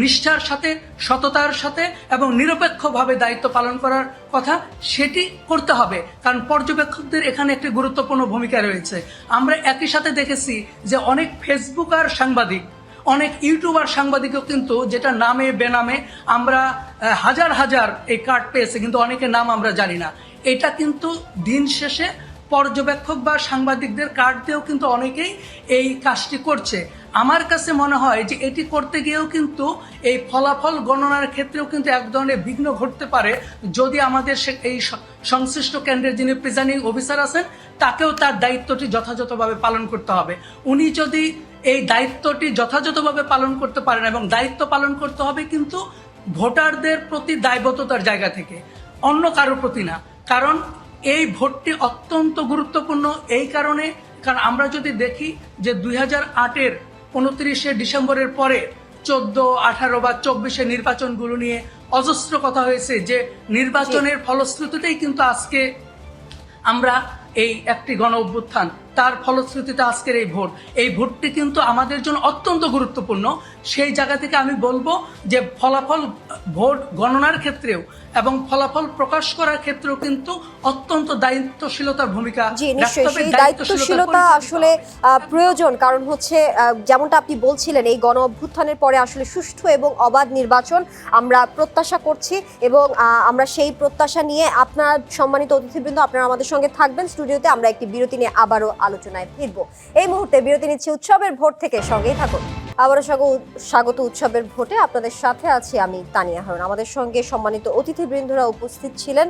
নিষ্ঠার সাথে, সততার সাথে এবং নিরপেক্ষভাবে দায়িত্ব পালন করার কথা, সেটি করতে হবে। কারণ পর্যবেক্ষকদের এখানে একটি গুরুত্বপূর্ণ ভূমিকা রয়েছে। আমরা একই সাথে দেখেছি যে অনেক ফেসবুকার সাংবাদিক, অনেক ইউটিউবার সাংবাদিকও কিন্তু, যেটা নামে বেনামে আমরা হাজার হাজার এই কার্ড পেয়েছে, কিন্তু অনেকের নাম আমরা জানি না। এটা কিন্তু দিন শেষে পর্যবেক্ষক বা সাংবাদিকদের কার্ড দিয়েও কিন্তু অনেকেই এই কাজটি করছে। আমার কাছে মনে হয় যে এটি করতে গিয়েও কিন্তু এই ফলাফল গণনার ক্ষেত্রেও কিন্তু এক ধরনের বিঘ্ন ঘটতে পারে, যদি আমাদের এই সংশ্লিষ্ট কেন্দ্রের যিনি প্রিজাইডিং অফিসার আছেন তাকেও তার দায়িত্বটি যথাযথভাবে পালন করতে হবে। উনি যদি এই দায়িত্বটি যথাযথভাবে পালন করতে পারেন, এবং দায়িত্ব পালন করতে হবে কিন্তু ভোটারদের প্রতি দায়বদ্ধতার জায়গা থেকে, অন্য কারোর প্রতি না। কারণ এই ভোটটি অত্যন্ত গুরুত্বপূর্ণ এই কারণে, কারণ আমরা যদি দেখি যে 2008-এর 29শে ডিসেম্বরের পরে 14, 18 বা 24-এর নির্বাচনগুলো নিয়ে অজস্র কথা হয়েছে, যে নির্বাচনের ফলশ্রুতিতেই কিন্তু আজকে আমরা এই একটি গণ অভ্যুত্থান, তার ফলশ্রুতিতে আজকের এই ভোটটি কিন্তু আমাদের জন্য অত্যন্ত গুরুত্বপূর্ণ। সেই জায়গা থেকে আমি বলবো যে ফলাফল ভোট গণনার ক্ষেত্রেও এবং ফলাফল প্রকাশ করার ক্ষেত্রেও কিন্তু অত্যন্ত দায়িত্বশীলতার ভূমিকা। জি, নিশ্চয়ই সেই দায়িত্বশীলতা আসলে প্রয়োজন। কারণ হচ্ছে যেমনটা আপনি বলছিলেন, এই গণ অভ্যুত্থানের পরে আসলে সুষ্ঠু এবং অবাধ নির্বাচন আমরা প্রত্যাশা করছি, এবং আমরা সেই প্রত্যাশা নিয়ে আপনার সম্মানিত অতিথিবৃন্দ আপনারা আমাদের সঙ্গে থাকবেন স্টুডিওতে। আমরা একটি বিরতি নিয়ে আবারও আলোচনায় ফিরবো। এই মুহূর্তে বিরতি নিচ্ছি উৎসবের ভোট থেকে, সঙ্গেই থাকুন। আবারও স্বাগত উৎসবের ভোটে, আপনাদের সাথে আছি আমি তানিয়া হারুন। আমাদের সঙ্গে সম্মানিত অতিথিবৃন্দরা উপস্থিত ছিলেন।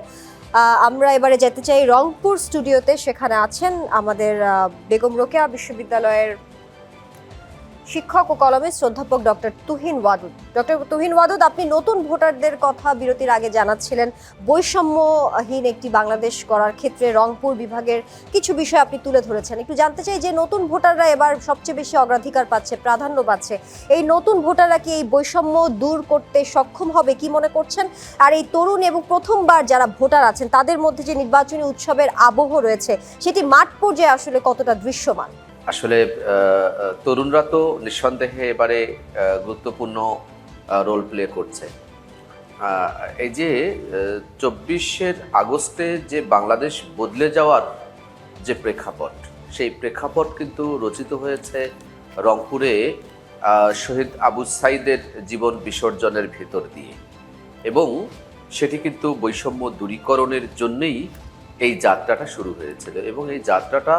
আমরা এবারে যেতে চাই রংপুর স্টুডিওতে। সেখানে আছেন আমাদের বেগম রোকেয়া বিশ্ববিদ্যালয়ের শিক্ষক ও কলামিস্ট অধ্যাপক ডক্টর তুহিন ওয়াদুদ। ডক্টর তুহিন ওয়াদুদ, আপনি নতুন ভোটারদের কথা বিরতির আগে জানাচ্ছিলেন। বৈষম্যহীন একটি বাংলাদেশ গড়ার ক্ষেত্রে রংপুর বিভাগের কিছু বিষয় আপনি তুলে ধরেছেন। একটু জানতে চাই যে নতুন ভোটাররা এবার সবচেয়ে বেশি অগ্রাধিকার পাচ্ছে, প্রাধান্য পাচ্ছে। এই নতুন ভোটাররা কি এই বৈষম্য দূর করতে সক্ষম হবে, কি মনে করছেন? আর এই তরুণ এবং প্রথমবার যারা ভোটার আছেন তাদের মধ্যে যে নির্বাচনী উৎসবের আবহ রয়েছে, সেটি মাঠ পর্যায়ে আসলে কতটা দৃশ্যমান? আসলে তরুণরা তো নিঃসন্দেহে এবারে গুরুত্বপূর্ণ রোল প্লে করছে। এই যে 24 আগস্টে যে বাংলাদেশ বদলে যাওয়ার যে প্রেক্ষাপট, সেই প্রেক্ষাপট কিন্তু রচিত হয়েছে রংপুরে শহীদ আবু সাইদের জীবন বিসর্জনের ভিতর দিয়ে, এবং সেটি কিন্তু বৈষম্য দূরীকরণের জন্যই এই যাত্রাটা শুরু হয়েছিল। এবং এই যাত্রাটা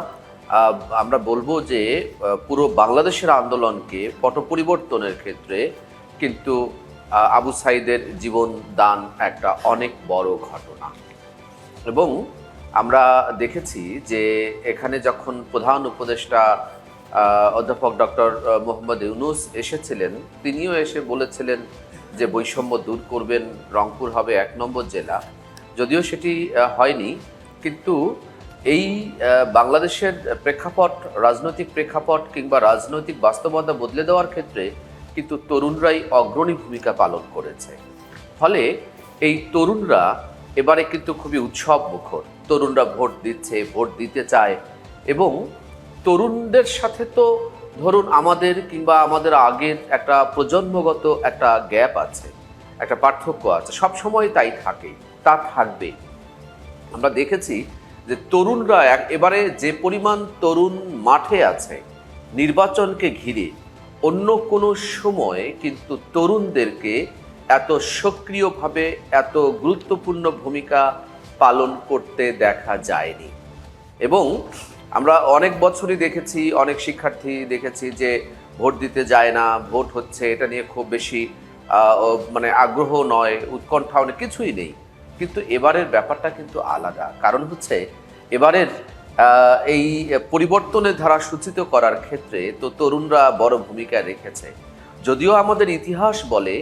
আমরা বলবো যে পুরো বাংলাদেশের আন্দোলনকে পট পরিবর্তনের ক্ষেত্রে কিন্তু আবু সাইদের জীবন দান একটা অনেক বড় ঘটনা। এবং আমরা দেখেছি যে এখানে যখন প্রধান উপদেষ্টা অধ্যাপক ডক্টর মোহাম্মদ ইউনূস এসেছিলেন, তিনিও এসে বলেছিলেন যে বৈষম্য দূর করবেন, রংপুর হবে 1 নম্বর জেলা। যদিও সেটি হয়নি, কিন্তু এই বাংলাদেশের প্রেক্ষাপট, রাজনৈতিক প্রেক্ষাপট কিংবা রাজনৈতিক বাস্তবতা বদলে দেওয়ার ক্ষেত্রে কিন্তু তরুণরাই অগ্রণী ভূমিকা পালন করেছে। ফলে এই তরুণরা এবারে কিন্তু খুবই উৎসব মুখর। তরুণরা ভোট দিচ্ছে, ভোট দিতে চায়, এবং তরুণদের সাথে তো ধরুন আমাদের কিংবা আমাদের আগের একটা প্রজন্মগত একটা গ্যাপ আছে, একটা পার্থক্য আছে, সবসময় তাই থাকে, তা থাকবে। আমরা দেখেছি যে তরুণরা এবারে যে পরিমাণ তরুণ মাঠে আছে নির্বাচনকে ঘিরে, অন্য কোনো সময় কিন্তু তরুণদেরকে এত সক্রিয়ভাবে এত গুরুত্বপূর্ণ ভূমিকা পালন করতে দেখা যায়নি। এবং আমরা অনেক বছরই দেখেছি, অনেক শিক্ষার্থী দেখেছি যে ভোট দিতে যায় না, ভোট হচ্ছে এটা নিয়ে খুব বেশি আগ্রহ নয়, উৎকণ্ঠা অনেক কিছুই নেই। কিন্তু এবারের ব্যাপারটা কিন্তু আলাদা। কারণ হচ্ছে এবারের এই পরিবর্তনের ধারা সূচিত করার ক্ষেত্রে তো তরুণরা বড় ভূমিকা রেখেছে। যদিও আমাদের ইতিহাস বলে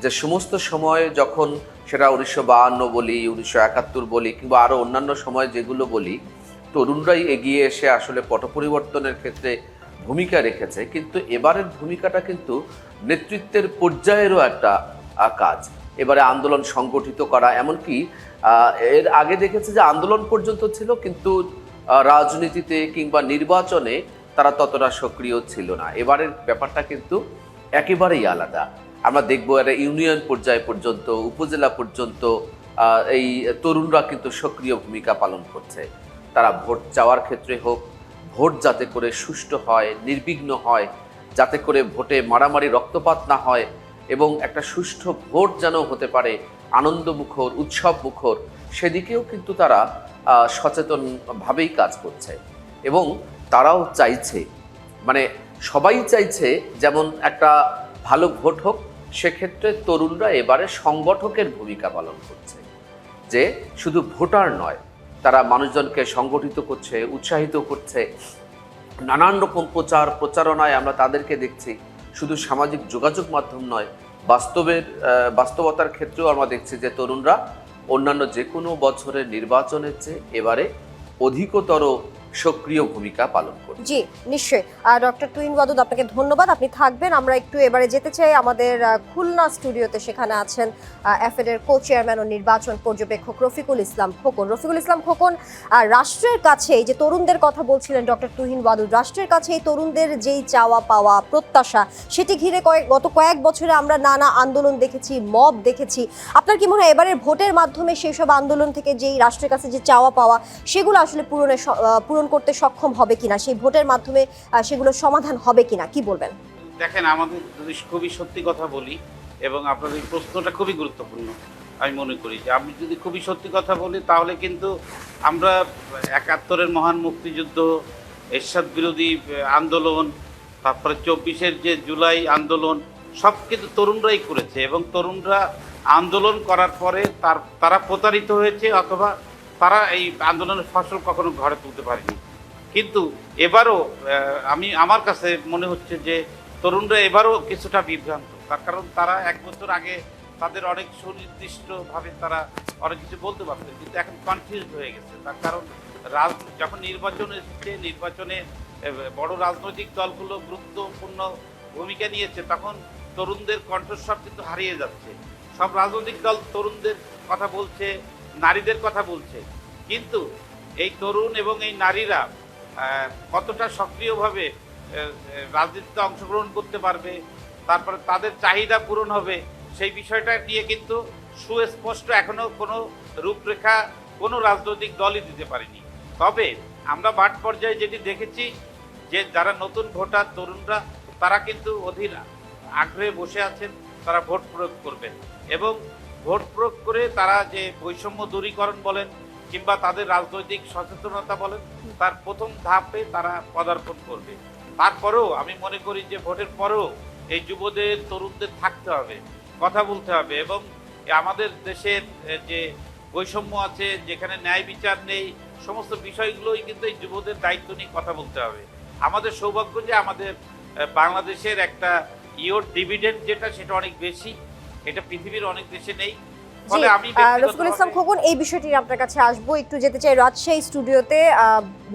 যে সমস্ত সময়, যখন সেটা 1952 বলি, 1971 বলি কিংবা আরও অন্যান্য সময় যেগুলো বলি, তরুণরাই এগিয়ে এসে আসলে পট পরিবর্তনের ক্ষেত্রে ভূমিকা রেখেছে। কিন্তু এবারের ভূমিকাটা কিন্তু নেতৃত্বের পর্যায়েরও একটা কাজ। এবারে আন্দোলন সংগঠিত করা, এমনকি এর আগে দেখেছে যে আন্দোলন পর্যন্ত ছিল, কিন্তু রাজনীতিতে কিংবা নির্বাচনে তারা ততটা সক্রিয় ছিল না। এবারের ব্যাপারটা কিন্তু একেবারেই আলাদা। আমরা দেখবো একটা ইউনিয়ন পর্যায় পর্যন্ত, উপজেলা পর্যন্ত এই তরুণরা কিন্তু সক্রিয় ভূমিকা পালন করছে। তারা ভোট চাওয়ার ক্ষেত্রে হোক, ভোট যাতে করে সুষ্ঠু হয়, নির্বিঘ্ন হয়, যাতে করে ভোটে মারামারি রক্তপাত না হয় এবং একটা সুষ্ঠু ভোট যেন হতে পারে আনন্দমুখর উৎসব মুখর, সেদিকেও কিন্তু তারা সচেতনভাবেই কাজ করছে। এবং তারাও চাইছে, মানে সবাই চাইছে যেমন একটা ভালো ভোট হোক, সেক্ষেত্রে তরুণরা এবারে সংগঠকের ভূমিকা পালন করছে, যে শুধু ভোটার নয়, তারা মানুষজনকে সংগঠিত করছে, উৎসাহিত করছে। নানান রকম প্রচারণায় আমরা তাদেরকে দেখছি, শুধু সামাজিক যোগাযোগ মাধ্যম নয়, বাস্তবতার ক্ষেত্রেও আমরা দেখছি যে তরুণরা অন্যান্য যে কোনো বছরের নির্বাচনের চেয়ে এবারে অধিকতর সক্রিয় ভূমিকা পালন করছে। জি নিশ্চয়ই। ডক্টর তুহিন ওয়াদুদ, আপনাকে ধন্যবাদ, আপনি থাকবেন। আমরা একটু এবারে যেতে চাই আমাদের খুলনা স্টুডিওতে। সেখানে আছেন এফএড এর কো চেয়ারম্যান ও নির্বাচন পর্যবেক্ষক রফিকুল ইসলাম খোকন। রফিকুল ইসলাম খোকন, রাষ্ট্রের কাছে এই যে তরুণদের কথা বলছিলেন ডক্টর তুহিন ওয়াদুদ, রাষ্ট্রের কাছে এই তরুণদের যেই চাওয়া পাওয়া প্রত্যাশা, সেটি ঘিরে গত কয়েক বছরে আমরা নানা আন্দোলন দেখেছি, মব দেখেছি। আপনার কি মনে হয় এবারের ভোটের মাধ্যমে সেই সব আন্দোলন থেকে যেই রাষ্ট্রের কাছে যে চাওয়া পাওয়া, সেগুলো আসলে পূরণ করতে সক্ষম হবে কিনা, সেই ভোটের মাধ্যমে সেগুলো সমাধান হবে কিনা, কি বলবেন? দেখেন, আমাদের যদি খুবই সত্যি কথা বলি, এবং আপনার এই প্রশ্নটা খুবই গুরুত্বপূর্ণ, আমি মনে করি যে আমি যদি খুবই সত্যি কথা বলি, তাহলে কিন্তু আমরা ৭১-এর মহান মুক্তিযুদ্ধ, এরশাদ বিরোধী আন্দোলন, তারপরে ২৪-এর যে জুলাই আন্দোলন, সব কিন্তু তরুণরাই করেছে। এবং তরুণরা আন্দোলন করার পরে তারা প্রতারিত হয়েছে, অথবা তারা এই আন্দোলনের ফসল কখনো ঘরে তুলতে পারেনি। কিন্তু এবারও আমার কাছে মনে হচ্ছে যে তরুণরা এবারও কিছুটা বিভ্রান্ত, তার কারণ তারা ১ বছর আগে তাদের অনেক সুনির্দিষ্টভাবে তারা অনেক কিছু বলতে পারতেন, কিন্তু এখন কনফিউজ হয়ে গেছে। তার কারণ যখন নির্বাচন এসেছে, নির্বাচনে বড় রাজনৈতিক দলগুলো গুরুত্বপূর্ণ ভূমিকা নিয়েছে, তখন তরুণদের কণ্ঠস্বর কিন্তু হারিয়ে যাচ্ছে। সব রাজনৈতিক দল তরুণদের কথা বলছে, নারীদের কথা বলছে, কিন্তু এই তরুণ এবং এই নারীরা কতটা সক্রিয়ভাবে রাজনীতিতে অংশগ্রহণ করতে পারবে, তারপরে তাদের চাহিদা পূরণ হবে, সেই বিষয়টা নিয়ে কিন্তু সুস্পষ্ট এখনো কোনো রূপরেখা কোনো রাজনৈতিক দলই দিতে পারেনি। তবে আমরা মাঠ পর্যায়ে যেটি দেখেছি, যে যারা নতুন ভোটার তরুণরা, তারা কিন্তু অধীর আগ্রহে বসে আছেন, তারা ভোট প্রয়োগ করবেন, এবং ভোট প্রয়োগ করে তারা যে বৈষম্য দূরীকরণ বলেন কিংবা তাদের রাজনৈতিক সচেতনতা বলেন, তার প্রথম ধাপে তারা পদার্পণ করবে। তারপরেও আমি মনে করি যে ভোটের পরেও এই যুবদের তরুণদের থাকতে হবে, কথা বলতে হবে, এবং আমাদের দেশের যে বৈষম্য আছে, যেখানে ন্যায় বিচার নেই, সমস্ত বিষয়গুলোই কিন্তু এই যুবদের দায়িত্ব নিয়ে কথা বলতে হবে। আমাদের সৌভাগ্য যে আমাদের বাংলাদেশের একটা ইয়র ডিভিডেন্ড যেটা, সেটা অনেক বেশি, এটা পৃথিবীর অনেক দেশে নেই। রফিকুল ইসলাম খোকন, এই বিষয়টি আপনার কাছে আসবো। একটু যেতে চাই রাজশাহী স্টুডিওতে,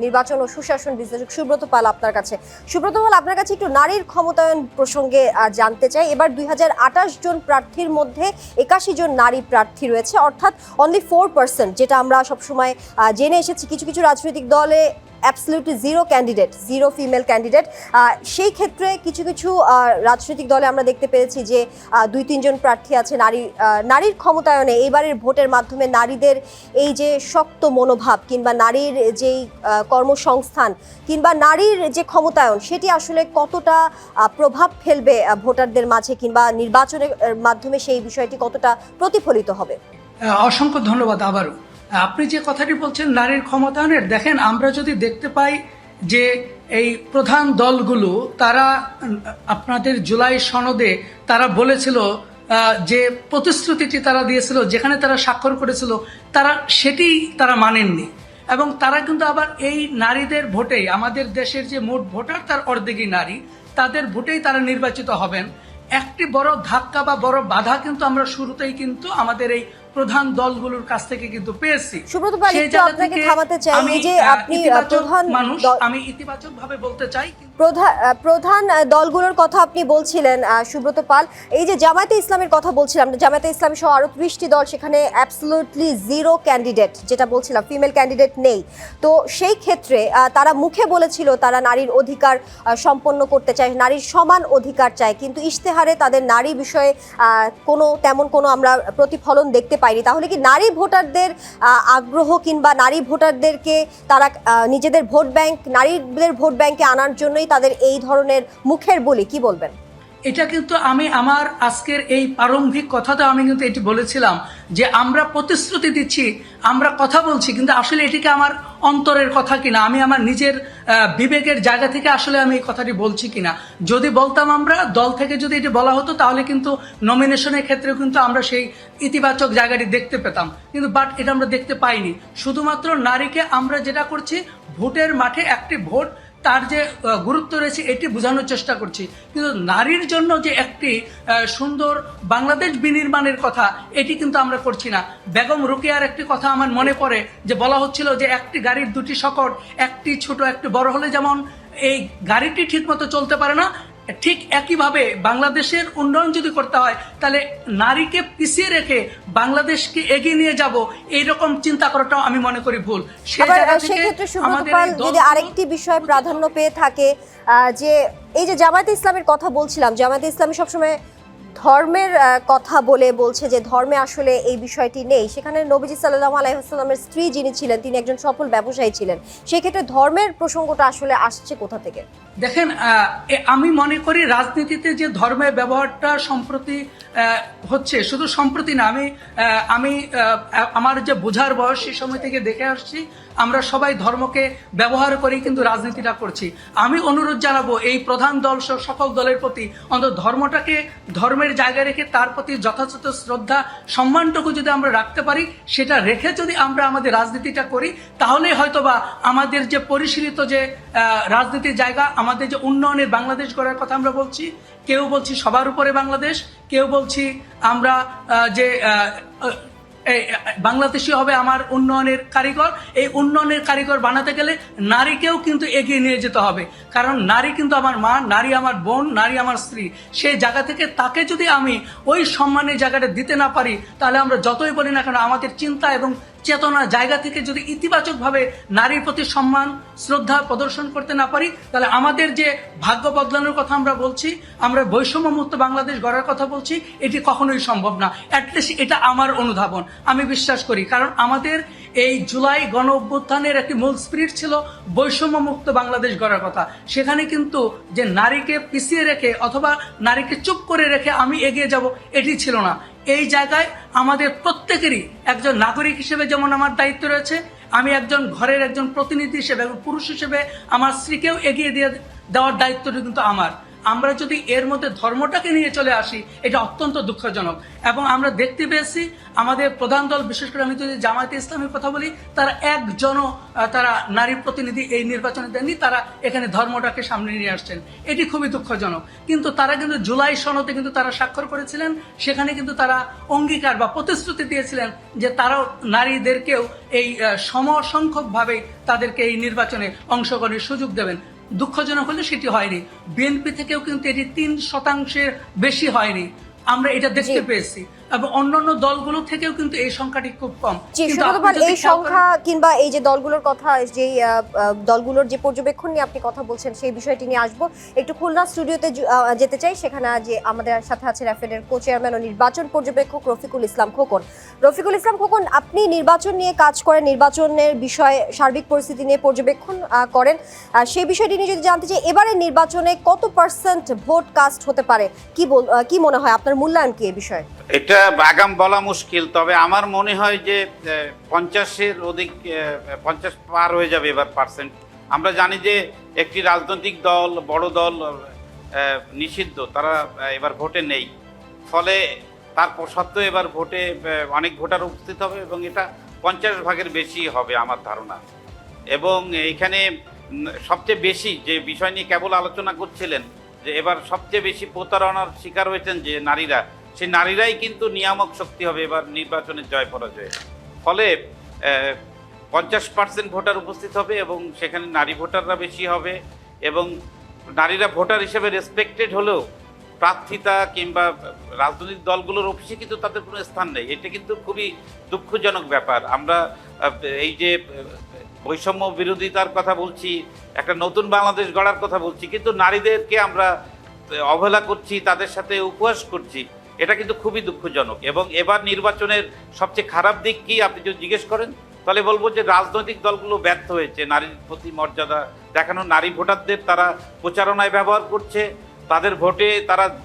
নির্বাচন ও সুশাসন বিশ্লেষক সুব্রত পাল আপনার কাছে। সুব্রত পাল, আপনার কাছে একটু নারীর ক্ষমতায়ন প্রসঙ্গে জানতে চাই। এবার ২০২৮ জন প্রার্থীর মধ্যে ৮১ জন নারী প্রার্থী রয়েছে, অর্থাৎ অনলি 4%, যেটা আমরা সবসময় জেনে এসেছি। কিছু কিছু রাজনৈতিক দলে absolutely zero candidate, zero female candidate. সেই ক্ষেত্রে কিছু কিছু রাজনৈতিক দলে আমরা দেখতে পেরেছি যে ২-৩ জন প্রার্থী আছে নারীর ক্ষমতায়নে। এইবারের ভোটের মাধ্যমে নারীদের এই যে শক্ত মনোভাব, কিংবা নারীর যেই কর্মসংস্থান, কিংবা নারীর যে ক্ষমতায়ন, সেটি আসলে কতটা প্রভাব ফেলবে ভোটারদের মাঝে, কিংবা নির্বাচনের মাধ্যমে সেই বিষয়টি কতটা প্রতিফলিত হবে? অসংখ্য ধন্যবাদ। আবারও আপনি যে কথাটি বলছেন নারীর ক্ষমতায়নের, দেখেন আমরা যদি দেখতে পাই যে এই প্রধান দলগুলো, তারা আপনাদের জুলাই সনদে তারা বলেছিল যে প্রতিশ্রুতিটি তারা দিয়েছিল, যেখানে তারা স্বাক্ষর করেছিল, তারা সেটি তারা মানেননি। এবং তারা কিন্তু আবার এই নারীদের ভোটেই, আমাদের দেশের যে মোট ভোটার তার অর্ধেকই নারী, তাদের ভোটেই তারা নির্বাচিত হবেন। একটি বড় ধাক্কা বা বড় বাধা কিন্তু আমরা শুরুতেই কিন্তু আমাদের এই প্রধান দলগুলোর কাছ থেকে কিন্তু পেয়েছি। সুব্রত পাল, একটু আপনাকে থামাতে চাই। এই যে আপনি আমি ইতিবাচক ভাবে বলতে চাই, প্রধান দলগুলোর কথা আপনি বলছিলেন সুব্রত পাল, এই যে জামায়াতে ইসলামের কথা বলছিলাম, জামায়াতে ইসলাম সহ আরো ৩০টি দল, সেখানে অ্যাবসলিউটলি জিরো ক্যান্ডিডেট, যেটা বলছিলাম ফিমেল ক্যান্ডিডেট নেই। তো সেই ক্ষেত্রে তারা মুখে বলেছিল তারা নারীর অধিকার সম্পন্ন করতে চায়, নারীর সমান অধিকার চায়, কিন্তু ইশতেহারে তাদের নারী বিষয়ে তেমন কোনো আমরা প্রতিফলন দেখতে পাইনি, তাহলে কি নারী ভোটারদের আগ্রহ কিংবা নারী ভোটারদেরকে তারা নিজেদের ভোট ব্যাংক, নারীদের ভোট ব্যাংকে আনার জন্যই তাদের এই ধরনের মুখের বলি, কি বলবেন? এটা কিন্তু আমি আমার আজকের এই প্রারম্ভিক কথাতে আমি কিন্তু এটি বলেছিলাম যে আমরা প্রতিশ্রুতি দিচ্ছি, আমরা কথা বলছি, কিন্তু আসলে এটিকে আমার অন্তরের কথা কিনা, আমি আমার নিজের বিবেকের জায়গা থেকে আসলে আমি এই কথাটি বলছি কিনা। যদি বলতাম আমরা দল থেকে যদি এটি বলা হতো তাহলে কিন্তু নমিনেশনের ক্ষেত্রে কিন্তু আমরা সেই ইতিবাচক জায়গাটি দেখতে পেতাম, কিন্তু বাট এটা আমরা দেখতে পাইনি। শুধুমাত্র নারীকে আমরা যেটা করছি ভোটের মাঠে একটি ভোট তার যে গুরুত্ব রয়েছে এটি বোঝানোর চেষ্টা করছি, কিন্তু নারীর জন্য যে একটি সুন্দর বাংলাদেশ বিনির্মাণের কথা এটি কিন্তু আমরা করছি না। বেগম রোকেয়ার একটি কথা আমার মনে পড়ে যে বলা হচ্ছিল যে একটি গাড়ির দুটি শকট, একটি ছোট একটি বড় হলে যেমন এই গাড়িটি ঠিকমতো চলতে পারে না, ঠিক একইভাবে বাংলাদেশের উন্নয়ন যদি করতে হয় তাহলে নারীকে পিছিয়ে রেখে বাংলাদেশকে এগিয়ে নিয়ে যাব এইরকম চিন্তা করাটাও আমি মনে করি ভুল। সেক্ষেত্রে সুব্রত পাল যদি আরেকটি বিষয় প্রাধান্য পেয়ে থাকে, যে এই যে জামায়াতে ইসলামের কথা বলছিলাম, জামায়াতে ইসলামী সবসময় ধর্মের কথা বলছে যে ধর্মে আসলে এই বিষয়টি নেই, সেখানে নবীজি সাল্লাল্লাহু আলাইহি ওয়াসাল্লামের স্ত্রী যিনি ছিলেন তিনি একজন সফল ব্যবসায়ী ছিলেন, সেক্ষেত্রে ধর্মের প্রসঙ্গটা আসলে আসছে কোথা থেকে? দেখেন, আমি মনে করি রাজনীতিতে যে ধর্মের ব্যবহারটা সম্প্রতি হচ্ছে, শুধু সম্প্রতি না, আমি আমার যে বোঝার বয়স সেই সময় থেকে দেখে আসছি আমরা সবাই ধর্মকে ব্যবহার করেই কিন্তু রাজনীতিটা করছি। আমি অনুরোধ জানাবো এই প্রধান দল সহ সকল দলের প্রতি অন্তত ধর্মটাকে ধর্মের জায়গায় রেখে তার প্রতি যথাযথ শ্রদ্ধা সম্মানটুকু যদি আমরা রাখতে পারি, সেটা রেখে যদি আমরা আমাদের রাজনীতিটা করি তাহলেই হয়তোবা আমাদের যে পরিশীলিত যে রাজনীতির জায়গা, আমাদের যে উন্নয়নের বাংলাদেশ গড়ার কথা আমরা বলছি, কেউ বলছি সবার উপরে বাংলাদেশ, কেউ বলছি আমরা যে বাংলাদেশি হবে আমার উন্নয়নের কারিগর, এই উন্নয়নের কারিগর বানাতে গেলে নারীকেও কিন্তু এগিয়ে নিয়ে যেতে হবে, কারণ নারী কিন্তু আমার মা, নারী আমার বোন, নারী আমার স্ত্রী। সেই জায়গা থেকে তাকে যদি আমি ওই সম্মানের জায়গাটা দিতে না পারি তাহলে আমরা যতই বলি না কেন আমাদের চিন্তা এবং চেতনার জায়গা থেকে যদি ইতিবাচকভাবে নারীর প্রতি সম্মান শ্রদ্ধা প্রদর্শন করতে না পারি তাহলে আমাদের যে ভাগ্য বদলানোর কথা আমরা বলছি, আমরা বৈষম্যমুক্ত বাংলাদেশ গড়ার কথা বলছি, এটি কখনোই সম্ভব না। অ্যাটলিস্ট এটা আমার অনুধাবন, আমি বিশ্বাস করি, কারণ আমাদের এই জুলাই গণ অভ্যুত্থানের একটি মূল স্পিরিট ছিল বৈষম্যমুক্ত বাংলাদেশ গড়ার কথা। সেখানে কিন্তু যে নারীকে পিছিয়ে রেখে অথবা নারীকে চুপ করে রেখে আমি এগিয়ে যাব এটি ছিল না। এই জায়গায় আমাদের প্রত্যেকেরই একজন নাগরিক হিসেবে যেমন আমার দায়িত্ব রয়েছে, আমি একজন ঘরের একজন প্রতিনিধি হিসেবে এবং পুরুষ হিসেবে আমার স্ত্রীকেও এগিয়ে দেওয়ার দায়িত্বটি কিন্তু আমার। আমরা যদি এর মধ্যে ধর্মটাকে নিয়ে চলে আসি এটা অত্যন্ত দুঃখজনক। এবং আমরা দেখতে পেয়েছি আমাদের প্রধান দল, বিশেষ করে আমি যদি জামায়াতে ইসলামের কথা বলি, তারা একজনও তারা নারী প্রতিনিধি এই নির্বাচনে দেননি, তারা এখানে ধর্মটাকে সামনে নিয়ে আসছেন, এটি খুবই দুঃখজনক। কিন্তু তারা কিন্তু জুলাই সনদে কিন্তু তারা স্বাক্ষর করেছিলেন, সেখানে কিন্তু তারা অঙ্গীকার বা প্রতিশ্রুতি দিয়েছিলেন যে তারাও নারীদেরকেও এই সমসংখ্যকভাবে তাদেরকে এই নির্বাচনে অংশগ্রহণের সুযোগ দেবেন। দুঃখজনক হলে সেটি হয়নি। বিএনপি থেকেও কিন্তু এটি 3% বেশি হয়নি, আমরা এটা দেখতে পেয়েছি, এবং অন্যান্য দলগুলো থেকেও কিন্তু এই সংখ্যাটি খুব কম। এই সংখ্যা কিংবা এই যে দলগুলোর কথা, যে দলগুলোর যে পর্যবেক্ষণ নিয়ে আপনি কথা বলছেন সেই বিষয়টি নিয়ে আসবো। একটু খুলনা স্টুডিওতে যেতে চাই, সেখানে যে আমাদের সাথে আছে র্যাফেডের কো চেয়ারম্যান ও নির্বাচন পর্যবেক্ষক রফিকুল ইসলাম খোকন। রফিকুল ইসলাম খোকন, আপনি নির্বাচন নিয়ে কাজ করেন, নির্বাচনের বিষয়ে সার্বিক পরিস্থিতি নিয়ে পর্যবেক্ষণ করেন, সেই বিষয়টি নিয়ে যদি জানতে চাই এবারে নির্বাচনে কত % ভোট কাস্ট হতে পারে, কি মনে হয়, আপনার মূল্যায়ন কি এই বিষয়ে? এটা আগাম বলা মুশকিল, তবে আমার মনে হয় যে 50-এর অধিক, 50 পার হয়ে যাবে এবার পার্সেন্ট। আমরা জানি যে একটি রাজনৈতিক দল, বড় দল নিষিদ্ধ, তারা এবার ভোটে নেই, ফলে তার সত্ত্বেও এবার ভোটে অনেক ভোটার উপস্থিত হবে এবং এটা 50 ভাগের বেশি হবে আমার ধারণা। এবং এখানে সবচেয়ে বেশি যে বিষয় নিয়ে কেবল আলোচনা করছিলেন যে এবার সবচেয়ে বেশি প্রতারণার শিকার হয়েছেন যে নারীরা, সেই নারীরাই কিন্তু নিয়ামক শক্তি হবে এবার নির্বাচনের জয় পরাজয়ে। ফলে 50% ভোটার উপস্থিত হবে এবং সেখানে নারী ভোটাররা বেশি হবে, এবং নারীরা ভোটার হিসেবে রেসপেক্টেড হলেও প্রার্থিতা কিংবা রাজনৈতিক দলগুলোর অফিসে কিন্তু তাদের কোনো স্থান নেই। এটা কিন্তু খুবই দুঃখজনক ব্যাপার। আমরা এই যে বৈষম্য বিরোধিতার কথা বলছি, একটা নতুন বাংলাদেশ গড়ার কথা বলছি, কিন্তু নারীদেরকে আমরা অবহেলা করছি, তাদের সাথে উপহাস করছি। এটা কিন্তু খুবই দুঃখজনক। এবং এবার নির্বাচনের সবচেয়ে খারাপ দিক কি আপনি যদি জিজ্ঞেস করেন, তাহলে বলবো যে রাজনৈতিক দলগুলো ব্যর্থ হয়েছে নারীর প্রতি মর্যাদা দেখানো। নারী ভোটারদের তারা প্রচারণায় ব্যবহার করছে, তাদের ভোটে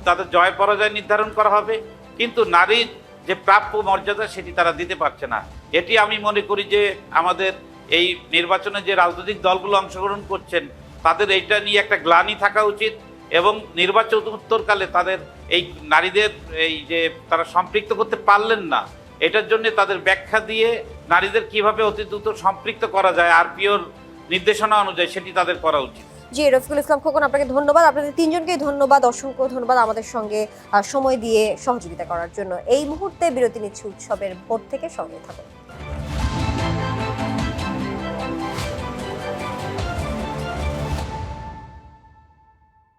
তাদের জয় পরাজয় নির্ধারণ করা হবে, কিন্তু নারীর যে প্রাপ্য মর্যাদা সেটি তারা দিতে পারছে না। এটি আমি মনে করি যে আমাদের এই নির্বাচনে যে রাজনৈতিক দলগুলো অংশগ্রহণ করছেন তাদের এইটা নিয়ে একটা গ্লানি থাকা উচিত, এবং নির্বাচন উত্তরকালে তাদের এই নারীদের এই যে তারা সম্পৃক্ত করতে পারলেন না, এটার জন্য তাদের ব্যাখ্যা দিয়ে নারীদের কিভাবে অতি দ্রুত সম্পৃক্ত করা যায় আরপিওর নির্দেশনা অনুযায়ী সেটি তাদের করা উচিত। জি, রফিকুল ইসলাম খোকন, আপনাকে ধন্যবাদ। আপনাদের তিনজনকেই ধন্যবাদ, অসংখ্য ধন্যবাদ আমাদের সঙ্গে সময় দিয়ে সহযোগিতা করার জন্য। এই মুহূর্তে বিরতি নিচ্ছে উৎসবের ভোট থেকে, সঙ্গে থাকুন।